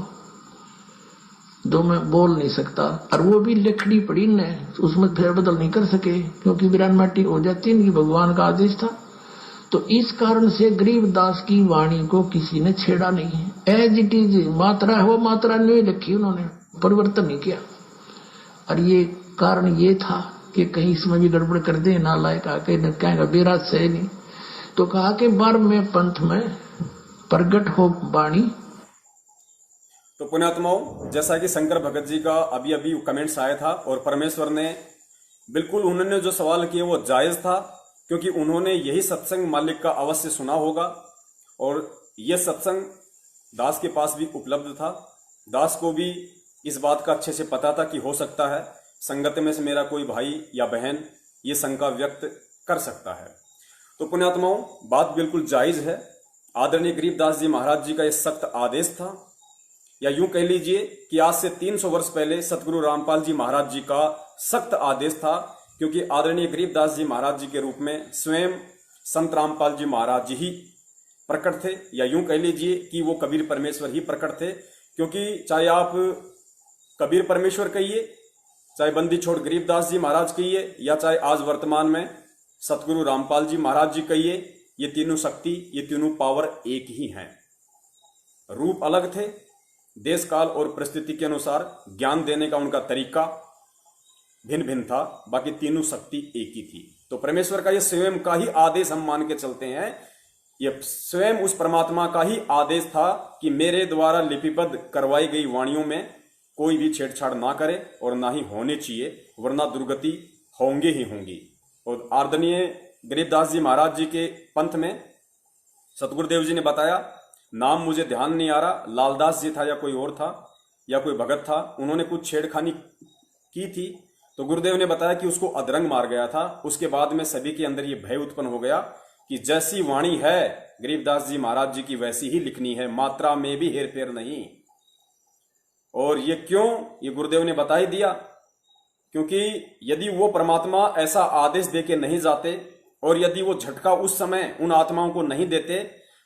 जो मैं बोल नहीं सकता, और वो भी लिखनी पड़ी ने, उसमें फेरबदल नहीं कर सके क्योंकि वीरान माटी हो जाती है, भगवान का आदेश था। तो इस कारण से गरीबदास की वाणी को किसी ने छेड़ा नहीं है। एज इट इज मात्रा है वो मात्रा नहीं लिखी, उन्होंने परिवर्तन नहीं किया। और ये कारण ये था कि कहीं इसमें भी गड़बड़ कर दे, नालायक आके न कहेगा बेराज से नहीं, तो कहा कि बार में पंथ में प्रगट हो वाणी। तो पुण्यात्माओं, जैसा कि शंकर भगत जी का अभी अभी कमेंट्स आया था, और परमेश्वर ने बिल्कुल उन्होंने जो सवाल किए वो जायज था, क्योंकि उन्होंने यही सत्संग मालिक का अवश्य सुना होगा, और यह सत्संग दास के पास भी उपलब्ध था। दास को भी इस बात का अच्छे से पता था कि हो सकता है संगत में से मेरा कोई भाई या बहन ये शंका व्यक्त कर सकता है। तो पुण्यात्माओं, बात बिल्कुल जायज है। आदरणीय गरीबदास जी महाराज जी का यह सख्त आदेश था, या यूं कह लीजिए कि आज से 300 वर्ष पहले सतगुरु रामपाल जी महाराज जी का सख्त आदेश था, क्योंकि आदरणीय गरीबदास जी महाराज जी के रूप में स्वयं संत रामपाल जी महाराज जी ही प्रकट थे, या यूं कह लीजिए कि वो कबीर परमेश्वर ही प्रकट थे। क्योंकि चाहे आप कबीर परमेश्वर कहिए, चाहे बंदी छोड़ गरीबदास जी महाराज कहिए, या चाहे आज वर्तमान में सतगुरु रामपाल जी महाराज जी कहिए, ये तीनों शक्ति, ये तीनों पावर एक ही हैं। रूप अलग थे, देश काल और परिस्थिति के अनुसार ज्ञान देने का उनका तरीका भिन्न भिन्न था, बाकी तीनों शक्ति एक ही थी। तो परमेश्वर का ये स्वयं का ही आदेश हम मान के चलते हैं, ये स्वयं उस परमात्मा का ही आदेश था कि मेरे द्वारा लिपिबद्ध करवाई गई वाणियों में कोई भी छेड़छाड़ ना करे, और ना ही होने चाहिए, वरना दुर्गति होंगे ही होंगी। और आदरणीय गरीबदास जी महाराज जी के पंथ में सतगुरुदेव जी ने बताया, नाम मुझे ध्यान नहीं आ रहा, लालदास जी था या कोई और था या कोई भगत था, उन्होंने कुछ छेड़खानी की थी, तो गुरुदेव ने बताया कि उसको अधरंग मार गया था। उसके बाद में सभी के अंदर ये भय उत्पन्न हो गया कि जैसी वाणी है गरीबदास जी महाराज जी की वैसी ही लिखनी है, मात्रा में भी हेर फेर नहीं। और ये क्यों, ये गुरुदेव ने बता ही दिया, क्योंकि यदि वो परमात्मा ऐसा आदेश देके नहीं जाते, और यदि वो झटका उस समय उन आत्माओं को नहीं देते,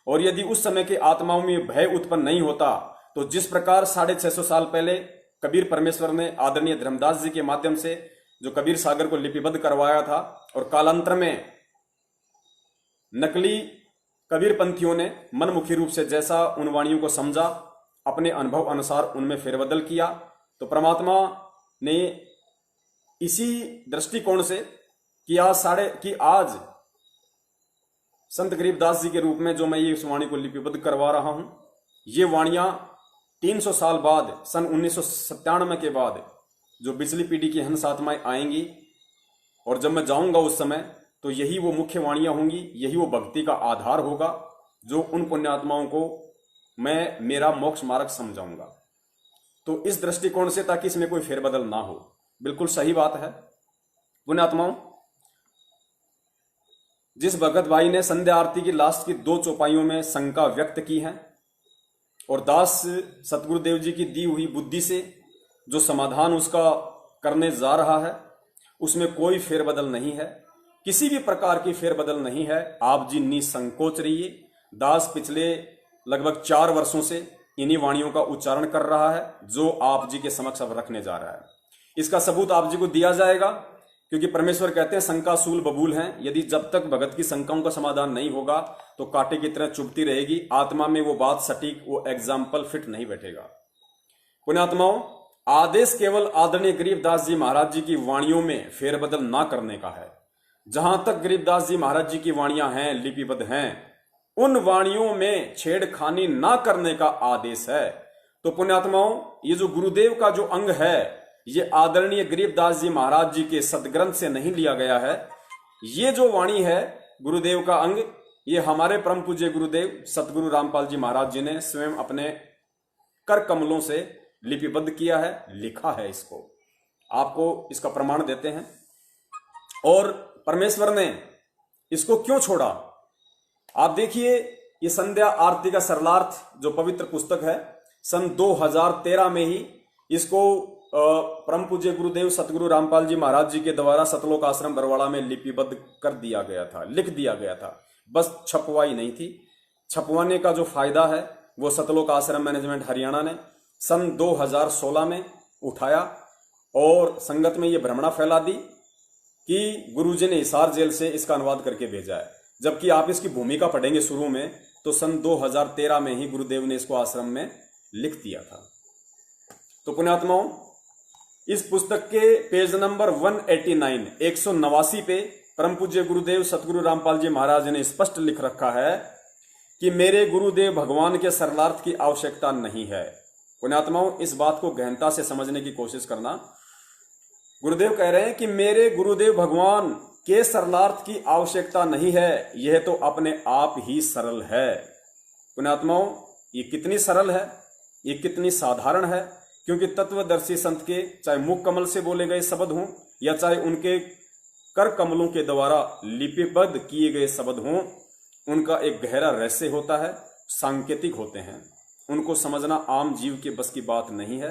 और यदि उस समय के आत्माओं में भय उत्पन्न नहीं होता, तो जिस प्रकार 650 साल पहले कबीर परमेश्वर ने आदरणीय धर्मदास जी के माध्यम से जो कबीर सागर को लिपिबद्ध करवाया था, और कालांतर में नकली कबीर पंथियों ने मनमुखी रूप से जैसा उन वाणियों को समझा, अपने अनुभव अनुसार उनमें फेरबदल किया, तो परमात्मा ने इसी दृष्टिकोण से कि आज संत गरीबदास जी के रूप में जो मैं ये इस वाणी को लिपिबद्ध करवा रहा हूं, ये वाणियां 300 साल बाद, सन 1997 के बाद जो पिछली पीढ़ी की हंस आत्माएं आएंगी, और जब मैं जाऊंगा उस समय, तो यही वो मुख्य वाणियां होंगी, यही वो भक्ति का आधार होगा जो उन पुण्यात्माओं को मैं मेरा मोक्ष मार्ग समझाऊंगा। तो इस दृष्टिकोण से, ताकि इसमें कोई फेरबदल ना हो, बिल्कुल सही बात है। पुण्यात्माओं, जिस भगत भाई ने संध्या आरती की लास्ट की 2 चौपाइयों में शंका व्यक्त की है और दास सतगुरुदेव जी की दी हुई बुद्धि से जो समाधान उसका करने जा रहा है, उसमें कोई फेरबदल नहीं है, किसी भी प्रकार की फेरबदल नहीं है। आप जी निसंकोच रहिए। दास पिछले लगभग 4 वर्षों से इन्हीं वाणियों का उच्चारण कर रहा है जो आप जी के समक्ष अब रखने जा रहा है। इसका सबूत आप जी को दिया जाएगा, क्योंकि परमेश्वर कहते हैं शंकासूल बबूल हैं। यदि जब तक भगत की शंकाओं का समाधान नहीं होगा तो कांटे की तरह चुभती रहेगी, आत्मा में वो बात सटीक, वो एग्जाम्पल फिट नहीं बैठेगा। पुण्यात्माओं, आदेश केवल आदरणीय गरीबदास जी महाराज जी की वाणियों में फेरबदल ना करने का है। जहां तक गरीबदास जी महाराज जी की वाणियां हैं, लिपिबद्ध हैं, उन वाणियों में छेड़खानी ना करने का आदेश है। तो पुण्यात्माओं, ये जो गुरुदेव का जो अंग है, ये आदरणीय गरीबदास जी महाराज जी के सदग्रंथ से नहीं लिया गया है। ये जो वाणी है गुरुदेव का अंग, ये हमारे परम पूज्य गुरुदेव सतगुरु रामपाल जी महाराज जी ने स्वयं अपने कर कमलों से लिपिबद्ध किया है, लिखा है। इसको आपको इसका प्रमाण देते हैं। और परमेश्वर ने इसको क्यों छोड़ा, आप देखिए। ये संध्या आरती का सरलार्थ जो पवित्र पुस्तक है, सन 2013 में ही इसको परम पूज्य गुरुदेव सतगुरु रामपाल जी महाराज जी के द्वारा सतलोक आश्रम बरवाड़ा में लिपिबद्ध कर दिया गया था, लिख दिया गया था। बस छपवाई नहीं थी। छपवाने का जो फायदा है वो सतलोक आश्रम मैनेजमेंट हरियाणा ने सन 2016 में उठाया और संगत में ये भ्रमणा फैला दी कि गुरुजी ने हिसार जेल से इसका अनुवाद करके भेजा है। जबकि आप इसकी भूमिका पढ़ेंगे शुरू में, तो सन 2013 में ही गुरुदेव ने इसको आश्रम में लिख दिया था। तो पुण्यात्माओं, इस पुस्तक के पेज नंबर 189 189 पे परम पूज्य गुरुदेव सतगुरु रामपाल जी महाराज ने स्पष्ट लिख रखा है कि मेरे गुरुदेव भगवान के सरलार्थ की आवश्यकता नहीं है। पुण्यात्माओं, इस बात को गहनता से समझने की कोशिश करना। गुरुदेव कह रहे हैं कि मेरे गुरुदेव भगवान के सरलार्थ की आवश्यकता नहीं है, यह तो अपने आप ही सरल है। पुण्यात्माओं, ये कितनी सरल है, ये कितनी साधारण है, क्योंकि तत्वदर्शी संत के चाहे मुख कमल से बोले गए शब्द हों या चाहे उनके कर कमलों के द्वारा लिपिबद्ध किए गए शब्द हों, उनका एक गहरा रहस्य होता है, सांकेतिक होते हैं। उनको समझना आम जीव के बस की बात नहीं है।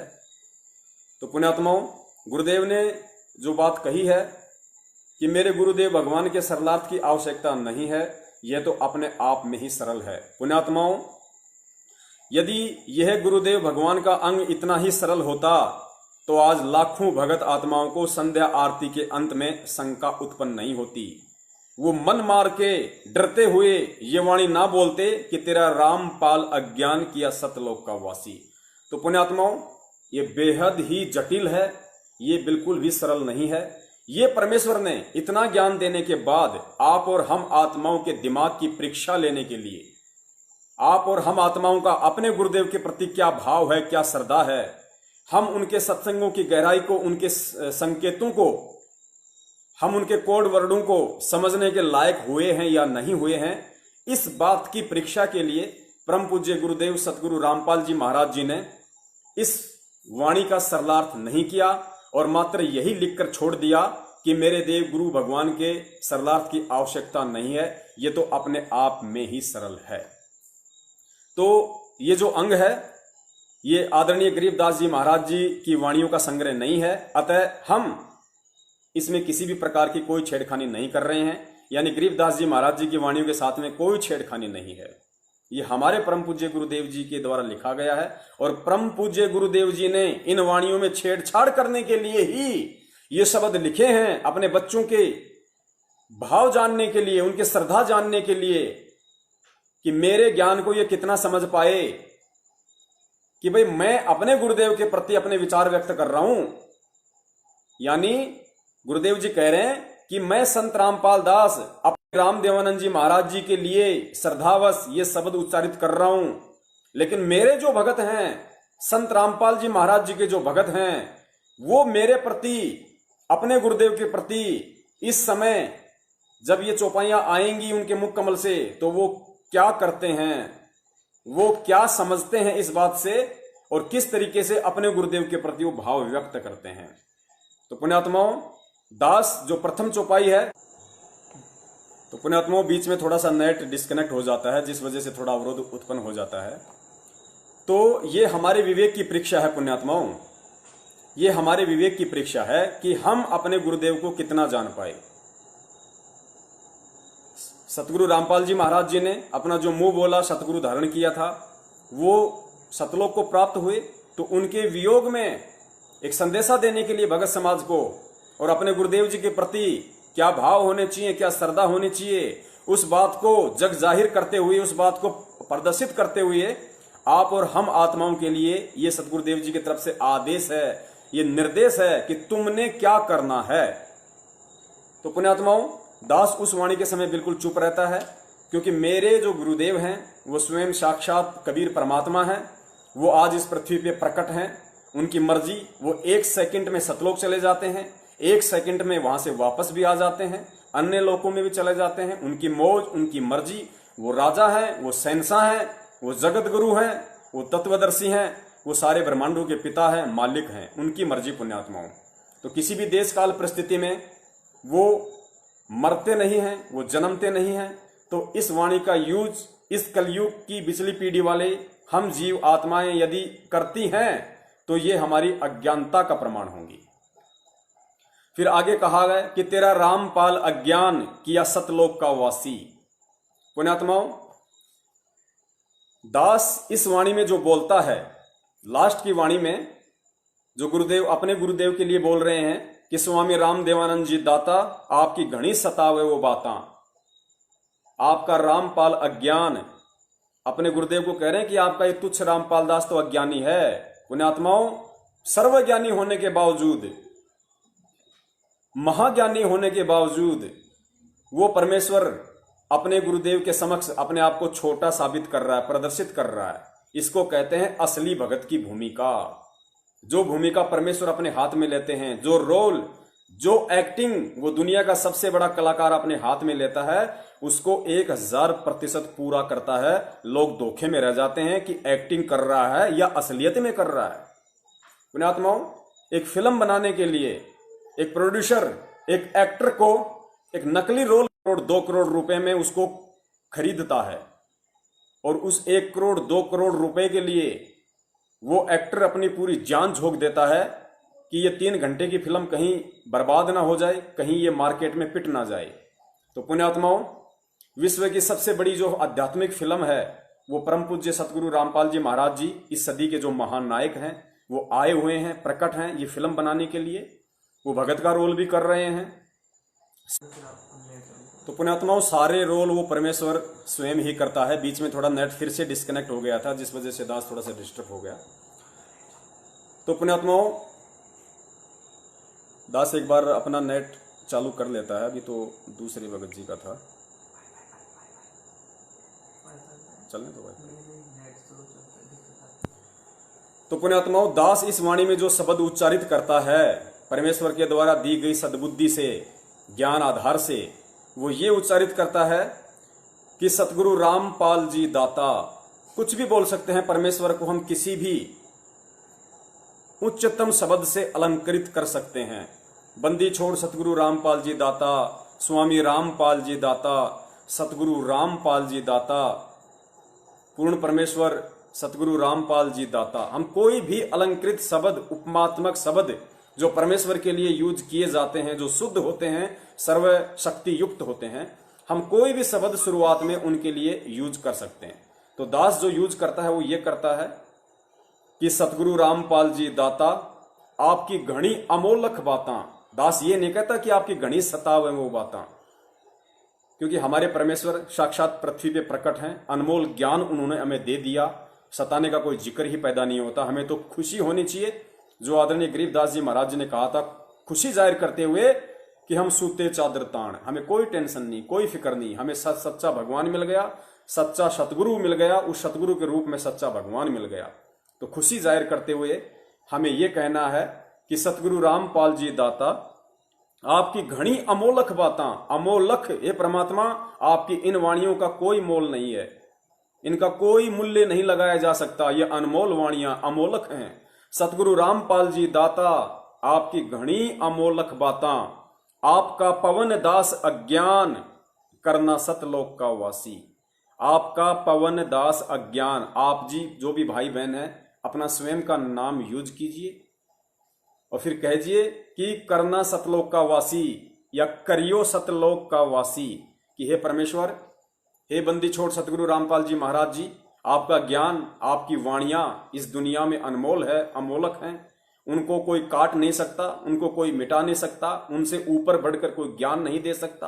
तो पुण्यात्माओं, गुरुदेव ने जो बात कही है कि मेरे गुरुदेव भगवान के सरलार्थ की आवश्यकता नहीं है, यह तो अपने आप में ही सरल है। पुण्यात्माओं, यदि यह गुरुदेव भगवान का अंग इतना ही सरल होता तो आज लाखों भगत आत्माओं को संध्या आरती के अंत में शंका उत्पन्न नहीं होती। वो मन मार के डरते हुए ये वाणी ना बोलते कि तेरा रामपाल अज्ञान किया सतलोक का वासी। तो पुण्यात्माओं, ये बेहद ही जटिल है, ये बिल्कुल भी सरल नहीं है। ये परमेश्वर ने इतना ज्ञान देने के बाद आप और हम आत्माओं के दिमाग की परीक्षा लेने के लिए, आप और हम आत्माओं का अपने गुरुदेव के प्रति क्या भाव है, क्या श्रद्धा है, हम उनके सत्संगों की गहराई को, उनके संकेतों को, हम उनके कोड वर्डों को समझने के लायक हुए हैं या नहीं हुए हैं, इस बात की परीक्षा के लिए परम पूज्य गुरुदेव सतगुरु रामपाल जी महाराज जी ने इस वाणी का सरलार्थ नहीं किया और मात्र यही लिखकर छोड़ दिया कि मेरे देव गुरु भगवान के सरलार्थ की आवश्यकता नहीं है, ये तो अपने आप में ही सरल है। तो ये जो अंग है, ये आदरणीय गरीबदास जी महाराज जी की वाणियों का संग्रह नहीं है, अतः हम इसमें किसी भी प्रकार की कोई छेड़खानी नहीं कर रहे हैं। यानी गरीबदास जी महाराज जी की वाणियों के साथ में कोई छेड़खानी नहीं है। ये हमारे परम पूज्य गुरुदेव जी के द्वारा लिखा गया है और परम पूज्य गुरुदेव जी ने इन वाणियों में छेड़छाड़ करने के लिए ही ये शब्द लिखे हैं, अपने बच्चों के भाव जानने के लिए, उनके श्रद्धा जानने के लिए, कि मेरे ज्ञान को ये कितना समझ पाए कि भाई मैं अपने गुरुदेव के प्रति अपने विचार व्यक्त कर रहा हूं। यानी गुरुदेव जी कह रहे हैं कि मैं संत रामपाल दास अपने राम देवानंद जी महाराज जी के लिए श्रद्धावश ये शब्द उच्चारित कर रहा हूं, लेकिन मेरे जो भगत हैं, संत रामपाल जी महाराज जी के जो भगत हैं, वो मेरे प्रति, अपने गुरुदेव के प्रति इस समय जब ये चौपाइयां आएंगी उनके मुख कमल से तो वो क्या करते हैं, वो क्या समझते हैं इस बात से, और किस तरीके से अपने गुरुदेव के प्रति वो भाव व्यक्त करते हैं। तो पुण्यात्माओं, दास जो प्रथम चौपाई है, तो पुण्यात्माओं बीच में थोड़ा सा नेट डिस्कनेक्ट हो जाता है, जिस वजह से थोड़ा अवरोध उत्पन्न हो जाता है। तो ये हमारे विवेक की परीक्षा है पुण्यात्माओं, ये हमारे विवेक की परीक्षा है कि हम अपने गुरुदेव को कितना जान पाए। सतगुरु रामपाल जी महाराज जी ने अपना जो मुंह बोला सतगुरु धारण किया था, वो सतलोक को प्राप्त हुए। तो उनके वियोग में एक संदेशा देने के लिए भगत समाज को और अपने गुरुदेव जी के प्रति क्या भाव होने चाहिए, क्या श्रद्धा होनी चाहिए, उस बात को जग जाहिर करते हुए, उस बात को प्रदर्शित करते हुए आप और हम आत्माओं के लिए ये सतगुरुदेव जी की तरफ से आदेश है, ये निर्देश है कि तुमने क्या करना है। तो पुण्यात्माओं, दास उस वाणी के समय बिल्कुल चुप रहता है, क्योंकि मेरे जो गुरुदेव हैं वो स्वयं साक्षात कबीर परमात्मा हैं। वो आज इस पृथ्वी पे प्रकट हैं। उनकी मर्जी, वो 1 सेकंड में सतलोक चले जाते हैं, 1 सेकंड में वहां से वापस भी आ जाते हैं, अन्य लोकों में भी चले जाते हैं। उनकी मौज, उनकी मर्जी। वो राजा हैं, वो शहंशाह हैं, वो जगत गुरु हैं, वो तत्वदर्शी हैं, वो सारे ब्रह्मांडों के पिता हैं, मालिक हैं। उनकी मर्जी पुण्यात्माओं। तो किसी भी देश काल परिस्थिति में वो मरते नहीं हैं, वो जन्मते नहीं हैं। तो इस वाणी का यूज इस कलयुग की पिछली पीढ़ी वाले हम जीव आत्माएं यदि करती हैं तो ये हमारी अज्ञानता का प्रमाण होंगी। फिर आगे कहा गया कि तेरा रामपाल अज्ञान किया सतलोक का वासी। पुण्यात्माओं, दास इस वाणी में जो बोलता है, लास्ट की वाणी में जो गुरुदेव अपने गुरुदेव के लिए बोल रहे हैं कि स्वामी राम देवानंद जी दाता आपकी घनी सतावे वो बातां, आपका रामपाल अज्ञान, अपने गुरुदेव को कह रहे हैं कि आपका ये तुच्छ रामपाल दास तो अज्ञानी है। पुण्यात्माओं, सर्वज्ञानी होने के बावजूद, महाज्ञानी होने के बावजूद वो परमेश्वर अपने गुरुदेव के समक्ष अपने आप को छोटा साबित कर रहा है, प्रदर्शित कर रहा है। इसको कहते हैं असली भगत की भूमिका। जो भूमिका परमेश्वर अपने हाथ में लेते हैं, जो रोल, जो एक्टिंग वो दुनिया का सबसे बड़ा कलाकार अपने हाथ में लेता है, उसको 1000% पूरा करता है। लोग धोखे में रह जाते हैं कि एक्टिंग कर रहा है या असलियत में कर रहा है। पुण्यात्माओं, एक फिल्म बनाने के लिए एक प्रोड्यूसर एक एक्टर को एक नकली रोल 2 करोड़ रुपए में उसको खरीदता है, और उस 1 करोड़ 2 करोड़ रुपए के लिए वो एक्टर अपनी पूरी जान झोंक देता है कि ये 3 घंटे की फिल्म कहीं बर्बाद ना हो जाए, कहीं ये मार्केट में पिट ना जाए। तो पुण्यात्माओं, विश्व की सबसे बड़ी जो आध्यात्मिक फिल्म है वो परम पूज्य सतगुरु रामपाल जी महाराज जी, इस सदी के जो महान नायक हैं, वो आए हुए हैं, प्रकट हैं ये फिल्म बनाने के लिए। वो भगत का रोल भी कर रहे हैं। तो पुण्यात्माओं, सारे रोल वो परमेश्वर स्वयं ही करता है। बीच में थोड़ा नेट फिर से डिस्कनेक्ट हो गया था, जिस वजह से दास थोड़ा सा डिस्टर्ब हो गया। तो पुण्यात्माओं, दास एक बार अपना नेट चालू कर लेता है। अभी तो दूसरे भगत जी का था, चलने दो भाई। तो पुण्यात्माओं, दास इस वाणी में जो शब्द उच्चारित करता है परमेश्वर के द्वारा दी गई सद्बुद्धि से, ज्ञान आधार से, वो ये उच्चारित करता है कि सतगुरु रामपाल जी दाता। कुछ भी बोल सकते हैं, परमेश्वर को हम किसी भी उच्चतम शब्द से अलंकृत कर सकते हैं। बंदी छोड़ सतगुरु रामपाल जी दाता, स्वामी रामपाल जी दाता, सतगुरु रामपाल जी दाता, पूर्ण परमेश्वर सतगुरु रामपाल जी दाता। हम कोई भी अलंकृत शब्द, उपमात्मक शब्द जो परमेश्वर के लिए यूज किए जाते हैं, जो शुद्ध होते हैं, सर्व शक्ति युक्त होते हैं, हम कोई भी शब्द शुरुआत में उनके लिए यूज कर सकते हैं। तो दास जो यूज करता है वो ये करता है कि सतगुरु रामपाल जी दाता आपकी घनी अमोलक बातां। दास ये नहीं कहता कि आपकी घनी सताव है वो बातां, क्योंकि हमारे परमेश्वर साक्षात पृथ्वी पे प्रकट हैं। अनमोल ज्ञान उन्होंने हमें दे दिया, सताने का कोई जिक्र ही पैदा नहीं होता। हमें तो खुशी होनी चाहिए, जो आदरणीय गरीबदास जी महाराज जी ने कहा था, खुशी जाहिर करते हुए कि हम सूते चादर ताण, हमें कोई टेंशन नहीं, कोई फिक्र नहीं, हमें सच्चा भगवान मिल गया, सच्चा सतगुरु मिल गया, उस सतगुरु के रूप में सच्चा भगवान मिल गया। तो खुशी जाहिर करते हुए हमें यह कहना है कि सतगुरु रामपाल जी दाता आपकी घनी अमोलक बातां, अमोलक हे परमात्मा, आपकी इन वाणियों का कोई मोल नहीं है, इनका कोई मूल्य नहीं लगाया जा सकता। ये अनमोल वाणियां अमोलक हैं। सतगुरु रामपाल जी दाता, आपकी घनी अमोलक बातां, आपका पवन दास अज्ञान करना सतलोक का वासी। आपका पवन दास अज्ञान, आप जी जो भी भाई बहन है अपना स्वयं का नाम यूज कीजिए और फिर कहिए कि करना सतलोक का वासी या करियो सतलोक का वासी। कि हे परमेश्वर, हे बंदी छोड़ सतगुरु रामपाल जी महाराज जी, आपका ज्ञान, आपकी वाणियां इस दुनिया में अनमोल है, अमोलक हैं। उनको कोई काट नहीं सकता, उनको कोई मिटा नहीं सकता, उनसे ऊपर बढ़कर कोई ज्ञान नहीं दे सकता।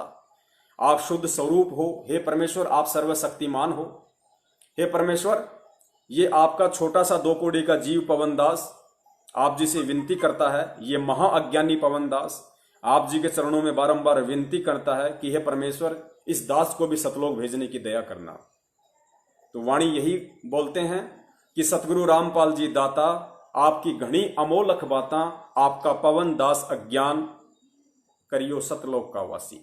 आप शुद्ध स्वरूप हो हे परमेश्वर, आप सर्वशक्तिमान हो हे परमेश्वर। ये आपका छोटा सा 2 कौड़ी का जीव पवन दास आप जी से विनती करता है, ये महाअज्ञानी पवन दास आप जी के चरणों में बारंबार विनती करता है कि हे परमेश्वर, इस दास को भी सतलोक भेजने की दया करना। तो वाणी यही बोलते हैं कि सतगुरु रामपाल जी दाता, आपकी घनी अमोलक बातां, आपका पवन दास अज्ञान करियो सतलोक का वासी।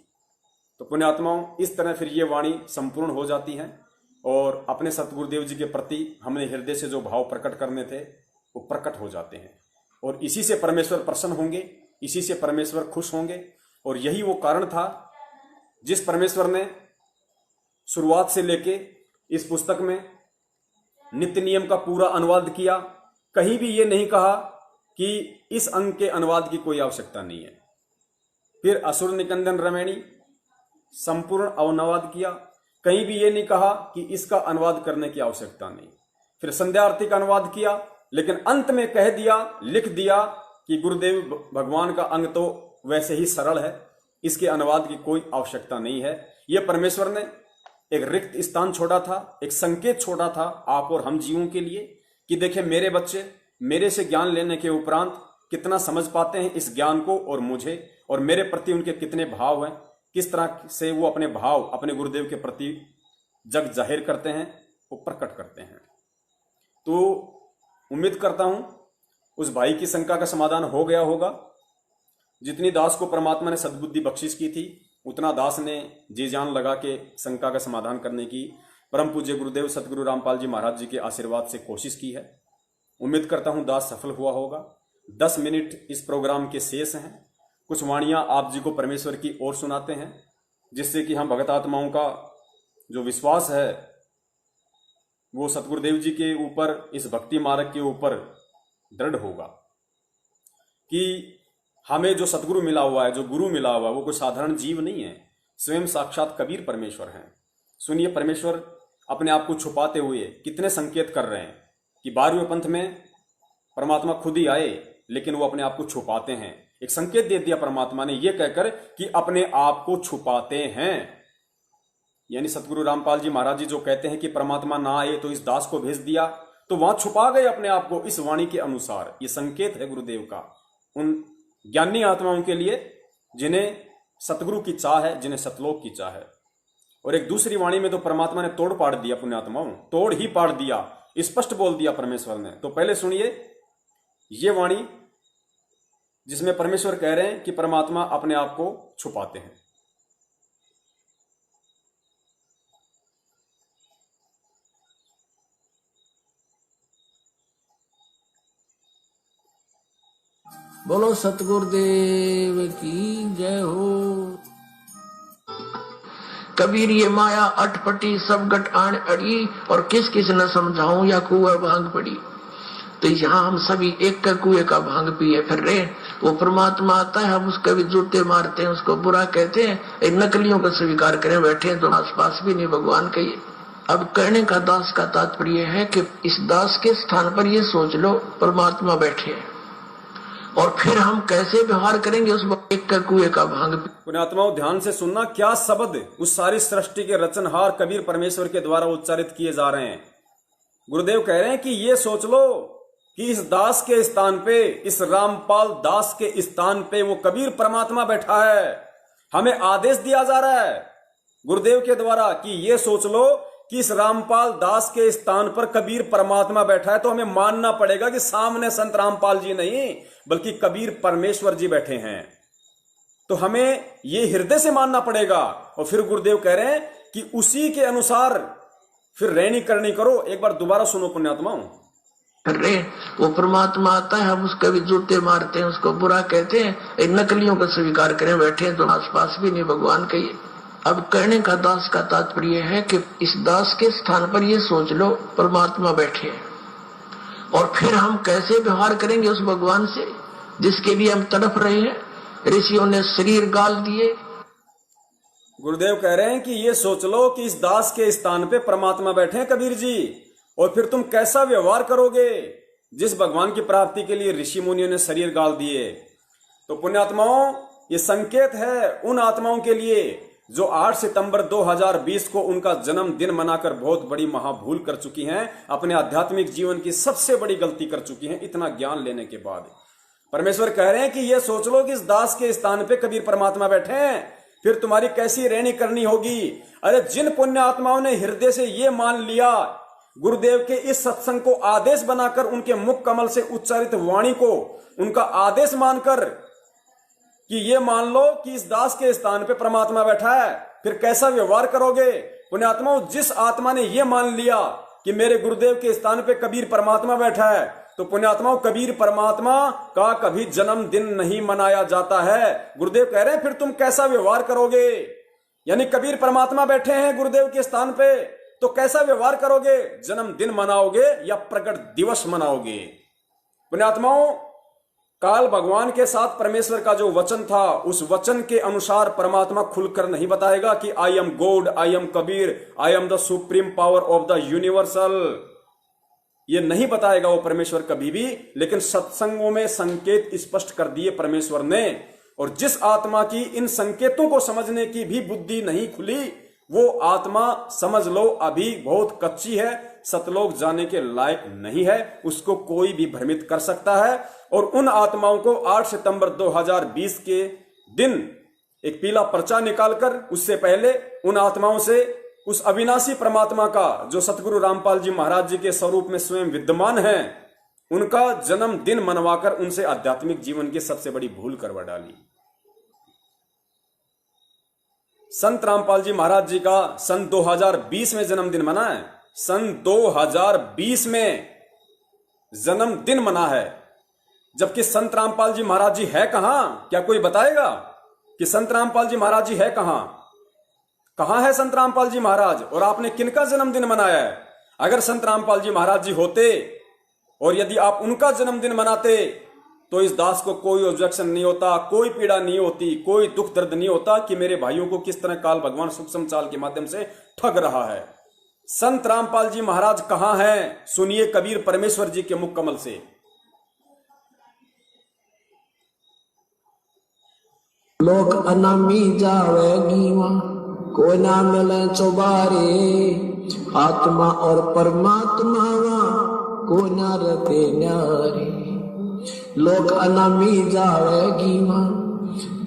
तो पुण्यात्माओं, इस तरह फिर ये वाणी संपूर्ण हो जाती है और अपने सतगुरुदेव जी के प्रति हमने हृदय से जो भाव प्रकट करने थे वो प्रकट हो जाते हैं और इसी से परमेश्वर प्रसन्न होंगे, इसी से परमेश्वर खुश होंगे। और यही वो कारण था जिस परमेश्वर ने शुरुआत से लेके इस पुस्तक में नित्य नियम का पूरा अनुवाद किया। कहीं भी ये नहीं कहा कि इस अंग के अनुवाद की कोई आवश्यकता नहीं है। फिर असुर निकंदन रमैणी संपूर्ण अनुवाद किया, कहीं भी ये नहीं कहा कि इसका अनुवाद करने की आवश्यकता नहीं। फिर संध्या आरती का अनुवाद किया, लेकिन अंत में कह दिया, लिख दिया कि गुरुदेव भगवान का अंग तो वैसे ही सरल है, इसके अनुवाद की कोई आवश्यकता नहीं है। यह परमेश्वर ने एक रिक्त स्थान छोड़ा था, एक संकेत छोड़ा था आप और हम जीवों के लिए कि देखिए मेरे बच्चे मेरे से ज्ञान लेने के उपरांत कितना समझ पाते हैं इस ज्ञान को और मुझे, और मेरे प्रति उनके कितने भाव हैं, किस तरह से वो अपने भाव अपने गुरुदेव के प्रति जग जाहिर करते हैं, वो प्रकट करते हैं। तो उम्मीद करता हूं उस भाई की शंका का समाधान हो गया होगा। जितनी दास को परमात्मा ने सद्बुद्धि बख्शिश की थी, उतना दास ने जी जान लगा के शंका का समाधान करने की परम पूज्य गुरुदेव सतगुरु रामपाल जी महाराज जी के आशीर्वाद से कोशिश की है। उम्मीद करता हूं दास सफल हुआ होगा। 10 मिनट इस प्रोग्राम के शेष हैं। कुछ वाणियां आप जी को परमेश्वर की ओर सुनाते हैं, जिससे कि हम भगत आत्माओं का जो विश्वास है वो सतगुरुदेव जी के ऊपर, इस भक्ति मार्ग के ऊपर दृढ़ होगा कि हमें जो सतगुरु मिला हुआ है, जो गुरु मिला हुआ है, वो कोई साधारण जीव नहीं है, स्वयं साक्षात कबीर परमेश्वर हैं। सुनिए, परमेश्वर अपने आप को छुपाते हुए कितने संकेत कर रहे हैं कि 12वें पंथ में परमात्मा खुद ही आए, लेकिन वो अपने आप को छुपाते हैं। एक संकेत दे दिया परमात्मा ने ये कहकर कि अपने आप को छुपाते हैं। यानी सतगुरु रामपाल जी महाराज जी जो कहते हैं कि परमात्मा ना आए तो इस दास को भेज दिया, तो वहां छुपा गए अपने आप को इस वाणी के अनुसार। ये संकेत है गुरुदेव का उन ज्ञानी आत्माओं के लिए जिन्हें सतगुरु की चाह है, जिन्हें सतलोक की चाह है। और एक दूसरी वाणी में तो परमात्मा ने तोड़ पाड़ दिया, पुण्यात्माओं तोड़ ही पाड़ दिया, स्पष्ट बोल दिया परमेश्वर ने। तो पहले सुनिए ये वाणी जिसमें परमेश्वर कह रहे हैं कि परमात्मा अपने आप को छुपाते हैं। बोलो सतगुरुदेव की जय हो। कबीर ये माया अटपटी सब गट आन अड़ी, और किस किस न समझाऊं या कुआ भांग पड़ी। तो यहाँ हम सभी एक का कुएं का भांग पिए फिर रहे। वो परमात्मा आता है, हम उसके भी जूते मारते हैं, उसको बुरा कहते हैं, नकलियों का स्वीकार करें बैठे हैं तो आसपास भी नहीं भगवान कहिए। अब कहने का दास का तात्पर्य है कि इस दास के स्थान पर ये सोच लो परमात्मा बैठे हैं, और फिर हम कैसे व्यवहार करेंगे उस एक का कुएं का भांग। पुण्यात्माओं ध्यान से सुनना, क्या शब्द उस सारी सृष्टि के रचनहार कबीर परमेश्वर के द्वारा उच्चारित किए जा रहे हैं। गुरुदेव कह रहे हैं कि ये सोच लो कि इस दास के स्थान पे, इस रामपाल दास के स्थान पे वो कबीर परमात्मा बैठा है। हमें आदेश दिया जा रहा है गुरुदेव के द्वारा कि ये सोच लो कि इस रामपाल दास के स्थान पर कबीर परमात्मा बैठा है। तो हमें मानना पड़ेगा कि सामने संत रामपाल जी नहीं बल्कि कबीर परमेश्वर जी बैठे हैं। तो हमें ये हृदय से मानना पड़ेगा। और फिर गुरुदेव कह रहे हैं कि उसी के अनुसार फिर रहनी करनी करो। एक बार दोबारा सुनो पुण्यात्माओं। अरे वो परमात्मा आता है, हम उसके भी जूते मारते हैं, उसको बुरा कहते हैं, इन नकलियों को स्वीकार करें, बैठे हैं तो आसपास भी नहीं भगवान के। अब कहने का दास का तात्पर्य है कि इस दास के स्थान पर ये सोच लो परमात्मा बैठे हैं, और फिर हम कैसे व्यवहार करेंगे उस भगवान से जिसके लिए हम तड़प रहे हैं। ऋषियों ने शरीर गाल दिए। गुरुदेव कह रहे हैं कि ये सोच लो कि इस दास के स्थान पे परमात्मा बैठे हैं कबीर जी, और फिर तुम कैसा व्यवहार करोगे जिस भगवान की प्राप्ति के लिए ऋषि मुनियों ने शरीर गाल दिए। तो पुण्यात्माओं, ये संकेत है उन आत्माओं के लिए जो 8 सितंबर 2020 को उनका जन्मदिन मनाकर बहुत बड़ी महाभूल कर चुकी हैं, अपने आध्यात्मिक जीवन की सबसे बड़ी गलती कर चुकी हैं इतना ज्ञान लेने के बाद। परमेश्वर कह रहे हैं कि ये सोच लो कि इस दास के स्थान पे कबीर परमात्मा बैठे हैं, फिर तुम्हारी कैसी रहनी करनी होगी। अरे जिन पुण्य आत्माओं ने हृदय से ये मान लिया, गुरुदेव के इस सत्संग को आदेश बनाकर, उनके मुख कमल से उच्चारित वाणी को उनका आदेश मानकर कि ये मान लो कि इस दास के स्थान पे परमात्मा बैठा है, फिर कैसा व्यवहार करोगे। पुण्यात्माओं, जिस आत्मा ने ये मान लिया कि मेरे गुरुदेव के स्थान पे कबीर परमात्मा बैठा है, तो पुण्यात्माओं, कबीर परमात्मा का कभी जन्मदिन नहीं मनाया जाता है। गुरुदेव कह रहे हैं फिर तुम कैसा व्यवहार करोगे। यानी कबीर परमात्मा बैठे हैं गुरुदेव के स्थान पे, तो कैसा व्यवहार करोगे, जन्मदिन मनाओगे या प्रकट दिवस मनाओगे। पुण्यात्माओं, काल भगवान के साथ परमेश्वर का जो वचन था, उस वचन के अनुसार परमात्मा खुलकर नहीं बताएगा कि I am God, I am Kabir, I am the supreme power of the universal. ये नहीं बताएगा वो परमेश्वर कभी भी, लेकिन सत्संगों में संकेत स्पष्ट कर दिए परमेश्वर ने। और जिस आत्मा की इन संकेतों को समझने की भी बुद्धि नहीं खुली, वो आत्मा समझ लो अभी बहुत कच्ची है, सतलोक जाने के लायक नहीं है, उसको कोई भी भ्रमित कर सकता है। और उन आत्माओं को 8 सितंबर 2020 के दिन एक पीला पर्चा निकालकर, उससे पहले उन आत्माओं से उस अविनाशी परमात्मा का जो सतगुरु रामपाल जी महाराज जी के स्वरूप में स्वयं विद्यमान है, उनका जन्मदिन मनवाकर उनसे आध्यात्मिक जीवन की सबसे बड़ी भूल करवा डाली। संत रामपाल जी महाराज जी का सन 2020 में जन्मदिन मना है। सन 2020 में जन्मदिन मना है, जबकि संत रामपाल जी महाराज जी है कहां। क्या कोई बताएगा कि संत रामपाल जी महाराज जी है कहां? कहां है संत रामपाल जी महाराज, और आपने किनका जन्मदिन मनाया है? अगर संत रामपाल जी महाराज जी होते और यदि आप उनका जन्मदिन मनाते, तो इस दास को कोई ऑब्जेक्शन नहीं होता, कोई पीड़ा नहीं होती, कोई दुख दर्द नहीं होता कि मेरे भाइयों को किस तरह काल भगवान सूक्ष्म चाल के माध्यम से ठग रहा है। संत रामपाल जी महाराज कहां हैं? सुनिए कबीर परमेश्वर जी के मुख कमल से। लोक अनामी जावेगी को ना मिले चौबारे, आत्मा और परमात्मा को ना रते न्यारे। लोक अनामी जावेगी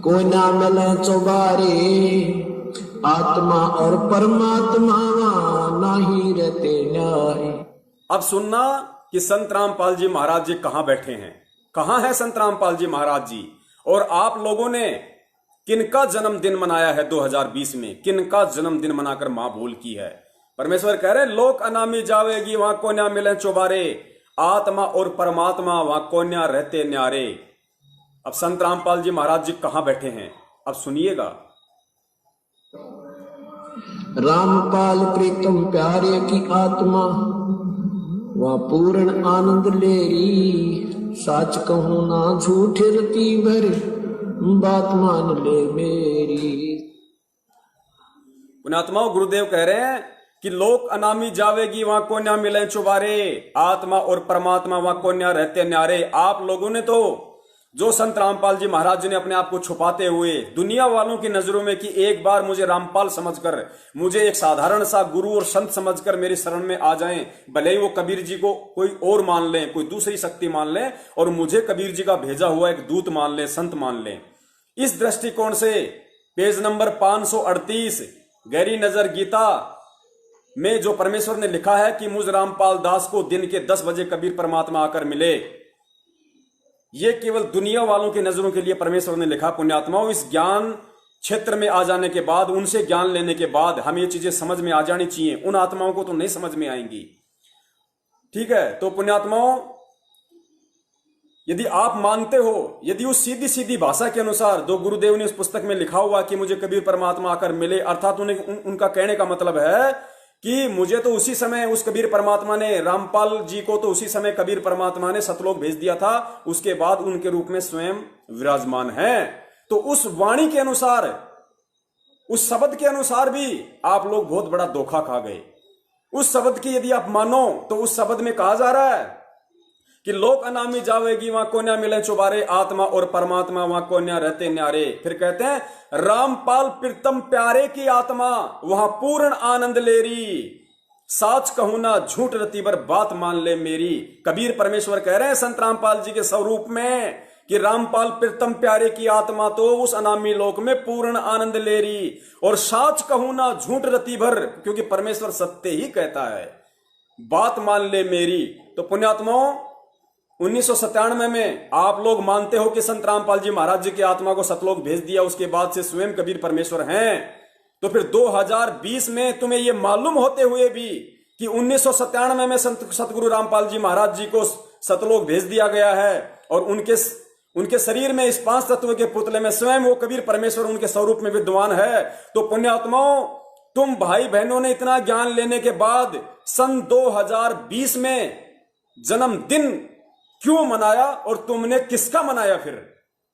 को ना मिले चौबारे, आत्मा और परमात्मा नहीं रहते न्यारे। अब सुनना कि संत रामपाल जी महाराज जी कहां बैठे हैं, कहां है संत रामपाल जी महाराज जी, और आप लोगों ने किनका जन्मदिन मनाया है 2020 में, किनका जन्मदिन मनाकर मां भूल की है। परमेश्वर कह रहे लोक अनामी जावेगी वहां को न्या मिले चौबारे, आत्मा और परमात्मा वहां को न्या रहते न्यारे। अब संत रामपाल जी महाराज जी कहां बैठे हैं, अब सुनिएगा। रामपाल प्रीतम प्यारे की आत्मा वह पूर्ण आनंद लेरी, साच कहूं ना झूठ रती भर बात मान ले मेरी। पुण्यात्माओं, गुरुदेव कह रहे हैं कि लोक अनामी जावेगी वहां को न्या मिले चुबारे, आत्मा और परमात्मा वहां को न्या रहते न्यारे। आप लोगों ने तो जो संत रामपाल जी महाराज जी ने अपने आप को छुपाते हुए दुनिया वालों की नजरों में कि एक बार मुझे रामपाल समझकर, मुझे एक साधारण सा गुरु और संत समझकर मेरी शरण में आ जाएं, भले ही वो कबीर जी को कोई और मान लें, कोई दूसरी शक्ति मान लें, और मुझे कबीर जी का भेजा हुआ एक दूत मान लें, संत मान लें। इस दृष्टिकोण से पेज नंबर 538 गहरी नजर गीता में जो परमेश्वर ने लिखा है कि मुझ रामपाल दास को दिन के 10 बजे कबीर परमात्मा आकर मिले, ये केवल दुनिया वालों की नजरों के लिए परमेश्वर ने लिखा। पुण्यात्माओं, इस ज्ञान क्षेत्र में आ जाने के बाद, उनसे ज्ञान लेने के बाद हमें ये चीजें समझ में आ जानी चाहिए। उन आत्माओं को तो नहीं समझ में आएंगी। ठीक है, तो पुण्यात्माओं, यदि आप मानते हो, यदि उस सीधी सीधी भाषा के अनुसार जो गुरुदेव ने उस पुस्तक में लिखा हुआ कि मुझे कबीर परमात्मा आकर मिले, अर्थात उनका कहने का मतलब है कि मुझे तो उसी समय उस कबीर परमात्मा ने, रामपाल जी को तो उसी समय कबीर परमात्मा ने सतलोक भेज दिया था, उसके बाद उनके रूप में स्वयं विराजमान है। तो उस वाणी के अनुसार, उस शब्द के अनुसार भी आप लोग बहुत बड़ा धोखा खा गए। उस शब्द की यदि आप मानो तो उस शब्द में कहा जा रहा है कि लोक अनामी जावेगी वहां कोन्या मिले चुबारे, आत्मा और परमात्मा वहां कोन्या रहते न्यारे। फिर कहते हैं रामपाल प्रीतम प्यारे की आत्मा वहां पूर्ण आनंद लेरी, साच कहूं ना झूठ रतीबर बात मान ले मेरी। कबीर परमेश्वर कह रहे हैं संत रामपाल जी के स्वरूप में कि रामपाल प्रीतम प्यारे की आत्मा तो उस अनामी लोक में पूर्ण आनंद ले रही, और साच कहूं ना झूठ रति भर, क्योंकि परमेश्वर सत्य ही कहता है, बात मान ले मेरी। तो पुण्यात्माओं, 1997 में आप लोग मानते हो कि संत रामपाल जी महाराज जी की आत्मा को सतलोक भेज दिया, उसके बाद से स्वयं कबीर परमेश्वर हैं। तो फिर 2020 में तुम्हें यह मालूम होते हुए भी कि 1997 में सतगुरु रामपाल जी महाराज जी को सतलोक भेज दिया गया है, और उनके शरीर में इस 5 तत्व के पुतले में स्वयं वो कबीर परमेश्वर उनके स्वरूप में विद्यमान है। तो पुण्यात्माओं, तुम भाई बहनों ने इतना ज्ञान लेने के बाद सन 2020 में जन्मदिन क्यों मनाया, और तुमने किसका मनाया फिर?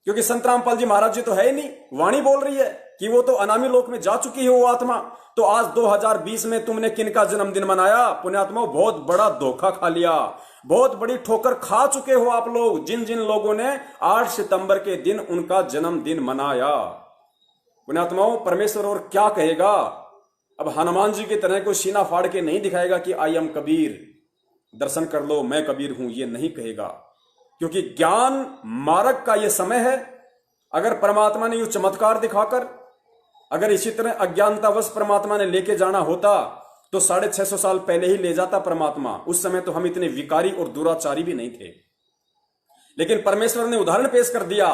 क्योंकि संत रामपाल जी महाराज जी तो है ही नहीं, वाणी बोल रही है कि वो तो अनामी लोक में जा चुकी है वो आत्मा। तो आज 2020 में तुमने किनका जन्मदिन मनाया? पुण्यात्मा, बहुत बड़ा धोखा खा लिया, बहुत बड़ी ठोकर खा चुके हो आप लोग, जिन जिन लोगों ने 8 सितंबर के दिन उनका जन्मदिन मनाया। पुण्यात्माओं, परमेश्वर और क्या कहेगा? अब हनुमान जी की तरह कोई सीना फाड़ के नहीं दिखाएगा कि आई एम कबीर, दर्शन कर लो मैं कबीर हूं, ये नहीं कहेगा, क्योंकि ज्ञान मार्ग का ये समय है। अगर परमात्मा ने यू चमत्कार दिखाकर, अगर इसी तरह अज्ञानतावश परमात्मा ने लेके जाना होता तो 650 साल पहले ही ले जाता परमात्मा। उस समय तो हम इतने विकारी और दुराचारी भी नहीं थे। लेकिन परमेश्वर ने उदाहरण पेश कर दिया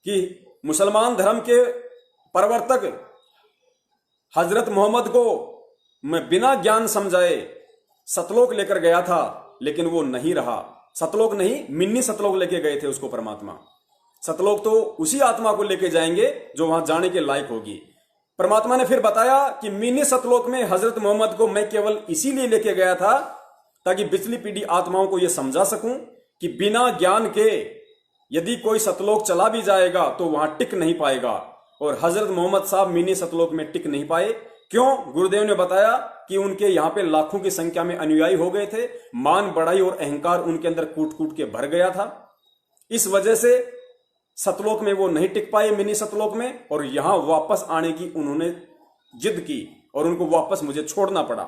कि मुसलमान धर्म के प्रवर्तक हजरत मोहम्मद को मैं बिना ज्ञान समझाए सतलोक लेकर गया था, लेकिन वो नहीं रहा। सतलोक नहीं, मिन्नी सतलोक लेके गए थे उसको परमात्मा। सतलोक तो उसी आत्मा को लेके जाएंगे जो वहां जाने के लायक होगी। परमात्मा ने फिर बताया कि मिनी सतलोक में हजरत मोहम्मद को मैं केवल इसीलिए लेके गया था ताकि पिछली पीढ़ी आत्माओं को यह समझा सकूं कि बिना ज्ञान के यदि कोई सतलोक चला भी जाएगा तो वहां टिक नहीं पाएगा। और हजरत मोहम्मद साहब मिनी सतलोक में टिक नहीं पाए। क्यों? गुरुदेव ने बताया कि उनके यहां पे लाखों की संख्या में अनुयायी हो गए थे, मान बढ़ाई और अहंकार उनके अंदर कूट कूट के भर गया था। इस वजह से सतलोक में वो नहीं टिक पाए, मिनी सतलोक में, और यहां वापस आने की उन्होंने जिद की और उनको वापस मुझे छोड़ना पड़ा।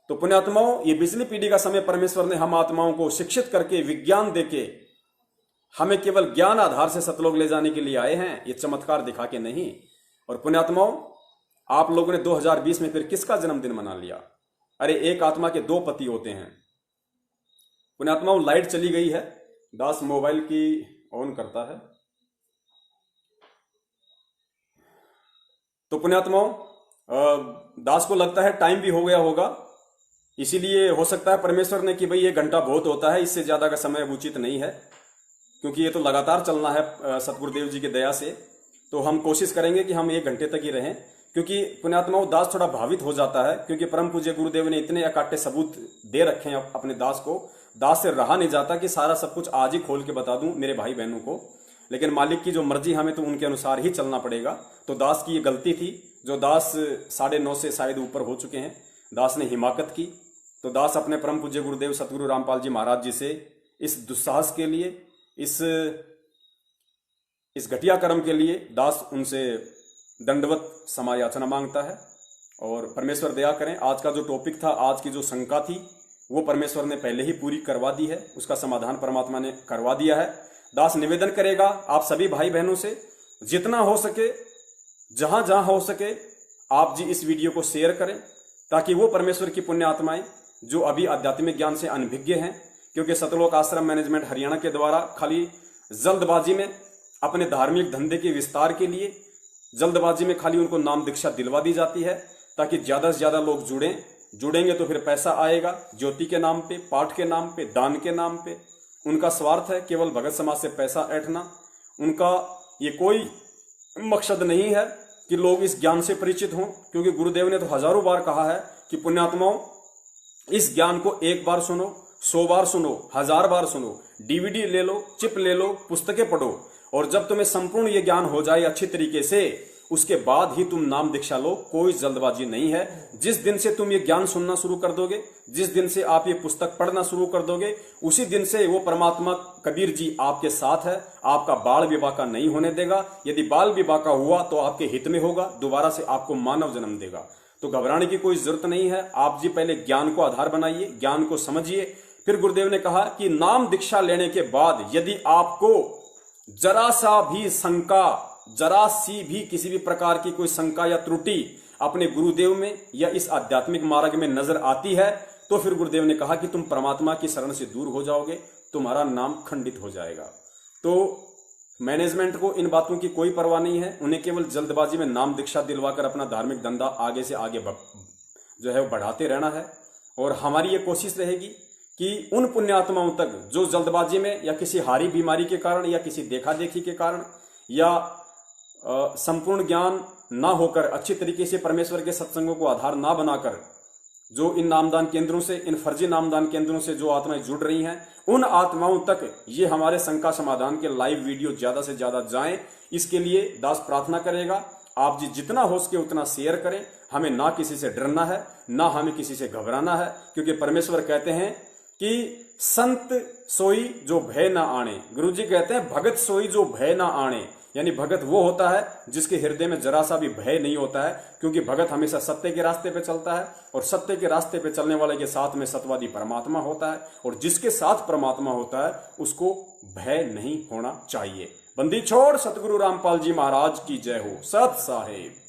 तो पुण्यात्माओं, ये पिछली पीढ़ी का समय परमेश्वर ने हम आत्माओं को शिक्षित करके, विज्ञान देके, हमें केवल ज्ञान आधार से सतलोक ले जाने के लिए आए हैं, ये चमत्कार दिखा के नहीं। और पुण्यात्माओं, आप लोगों ने 2020 में फिर किसका जन्मदिन मना लिया? अरे एक आत्मा के 2 पति होते हैं। पुण्यात्माओं, लाइट चली गई है, दास मोबाइल की ऑन करता है। तो पुण्यात्माओं, दास को लगता है टाइम भी हो गया होगा, इसीलिए हो सकता है परमेश्वर ने कि भाई 1 घंटा बहुत होता है, इससे ज्यादा का समय उचित नहीं है, क्योंकि ये तो लगातार चलना है सतगुरुदेव जी की दया से। तो हम कोशिश करेंगे कि हम 1 घंटे तक ही रहें, क्योंकि पुण्यात्माओं दास थोड़ा भावित हो जाता है, क्योंकि परम पूज्य गुरुदेव ने इतने अकाट्य सबूत दे रखे हैं अपने दास को। दास से रहा नहीं जाता कि सारा सब कुछ आज ही खोल के बता दूं मेरे भाई बहनों को, लेकिन मालिक की जो मर्जी, हमें तो उनके अनुसार ही चलना पड़ेगा। तो दास की ये गलती थी, जो दास 9:30 से शायद ऊपर हो चुके हैं, दास ने हिमाकत की। तो दास अपने परम पूज्य गुरुदेव सतगुरु रामपाल जी महाराज जी से इस दुस्साहस के लिए, इस घटिया कर्म के लिए दास उनसे दंडवत समायाचना मांगता है। और परमेश्वर दया करें, आज का जो टॉपिक था, आज की जो शंका थी, वो परमेश्वर ने पहले ही पूरी करवा दी है, उसका समाधान परमात्मा ने करवा दिया है। दास निवेदन करेगा आप सभी भाई बहनों से, जितना हो सके, जहां जहां हो सके, आप जी इस वीडियो को शेयर करें, ताकि वो परमेश्वर की पुण्य आत्माएं जो अभी आध्यात्मिक ज्ञान से अनभिज्ञ हैं, क्योंकि सतलोक आश्रम मैनेजमेंट हरियाणा के द्वारा खाली जल्दबाजी में अपने धार्मिक धंधे के विस्तार के लिए जल्दबाजी में खाली उनको नाम दीक्षा दिलवा दी जाती है ताकि ज्यादा से ज्यादा लोग जुड़ेंगे तो फिर पैसा आएगा, ज्योति के नाम पे, पाठ के नाम पे, दान के नाम पे। उनका स्वार्थ है केवल भगत समाज से पैसा ऐंठना। उनका ये कोई मकसद नहीं है कि लोग इस ज्ञान से परिचित हों, क्योंकि गुरुदेव ने तो हजारों बार कहा है कि पुण्यात्माओं, इस ज्ञान को एक बार सुनो, 100 बार सुनो, 1000 बार सुनो, डीवीडी ले लो, चिप ले लो, पुस्तकें पढ़ो, और जब तुम्हें संपूर्ण ये ज्ञान हो जाए अच्छी तरीके से, उसके बाद ही तुम नाम दीक्षा लो। कोई जल्दबाजी नहीं है। जिस दिन से तुम ये ज्ञान सुनना शुरू कर दोगे, जिस दिन से आप ये पुस्तक पढ़ना शुरू कर दोगे, उसी दिन से वो परमात्मा कबीर जी आपके साथ है, आपका बाल विवाह का नहीं होने देगा। यदि बाल विवाह का हुआ तो आपके हित में होगा, दोबारा से आपको मानव जन्म देगा। तो घबराने की कोई जरूरत नहीं है। आप जी पहले ज्ञान को आधार बनाइए, ज्ञान को समझिए। फिर गुरुदेव ने कहा कि नाम दीक्षा लेने के बाद यदि आपको जरा सा भी शंका, जरा सी भी किसी भी प्रकार की कोई शंका या त्रुटि अपने गुरुदेव में या इस आध्यात्मिक मार्ग में नजर आती है, तो फिर गुरुदेव ने कहा कि तुम परमात्मा की शरण से दूर हो जाओगे, तुम्हारा नाम खंडित हो जाएगा। तो मैनेजमेंट को इन बातों की कोई परवाह नहीं है। उन्हें केवल जल्दबाजी में नाम दीक्षा दिलवाकर अपना धार्मिक धंधा आगे से आगे जो है वो बढ़ाते रहना है। और हमारी ये कोशिश रहेगी कि उन पुण्यात्माओं तक जो जल्दबाजी में या किसी हारी बीमारी के कारण या किसी देखा देखी के कारण या संपूर्ण ज्ञान ना होकर अच्छी तरीके से परमेश्वर के सत्संगों को आधार ना बनाकर जो इन नामदान केंद्रों से, इन फर्जी नामदान केंद्रों से जो आत्माएं जुड़ रही हैं, उन आत्माओं तक ये हमारे शंका समाधान के लाइव वीडियो ज्यादा से ज्यादा जाएं। इसके लिए दास प्रार्थना करेगा, आप जी जितना हो सके उतना शेयर करें। हमें ना किसी से डरना है, ना हमें किसी से घबराना है, क्योंकि परमेश्वर कहते हैं कि संत सोई जो भय ना आणे। गुरु जी कहते हैं भगत सोई जो भय ना आणे, यानी भगत वो होता है जिसके हृदय में जरा सा भी भय नहीं होता है, क्योंकि भगत हमेशा सत्य के रास्ते पे चलता है और सत्य के रास्ते पे चलने वाले के साथ में सत्यवादी परमात्मा होता है, और जिसके साथ परमात्मा होता है उसको भय नहीं होना चाहिए। बंदी छोड़ सतगुरु रामपाल जी महाराज की जय हो। सत साहेब।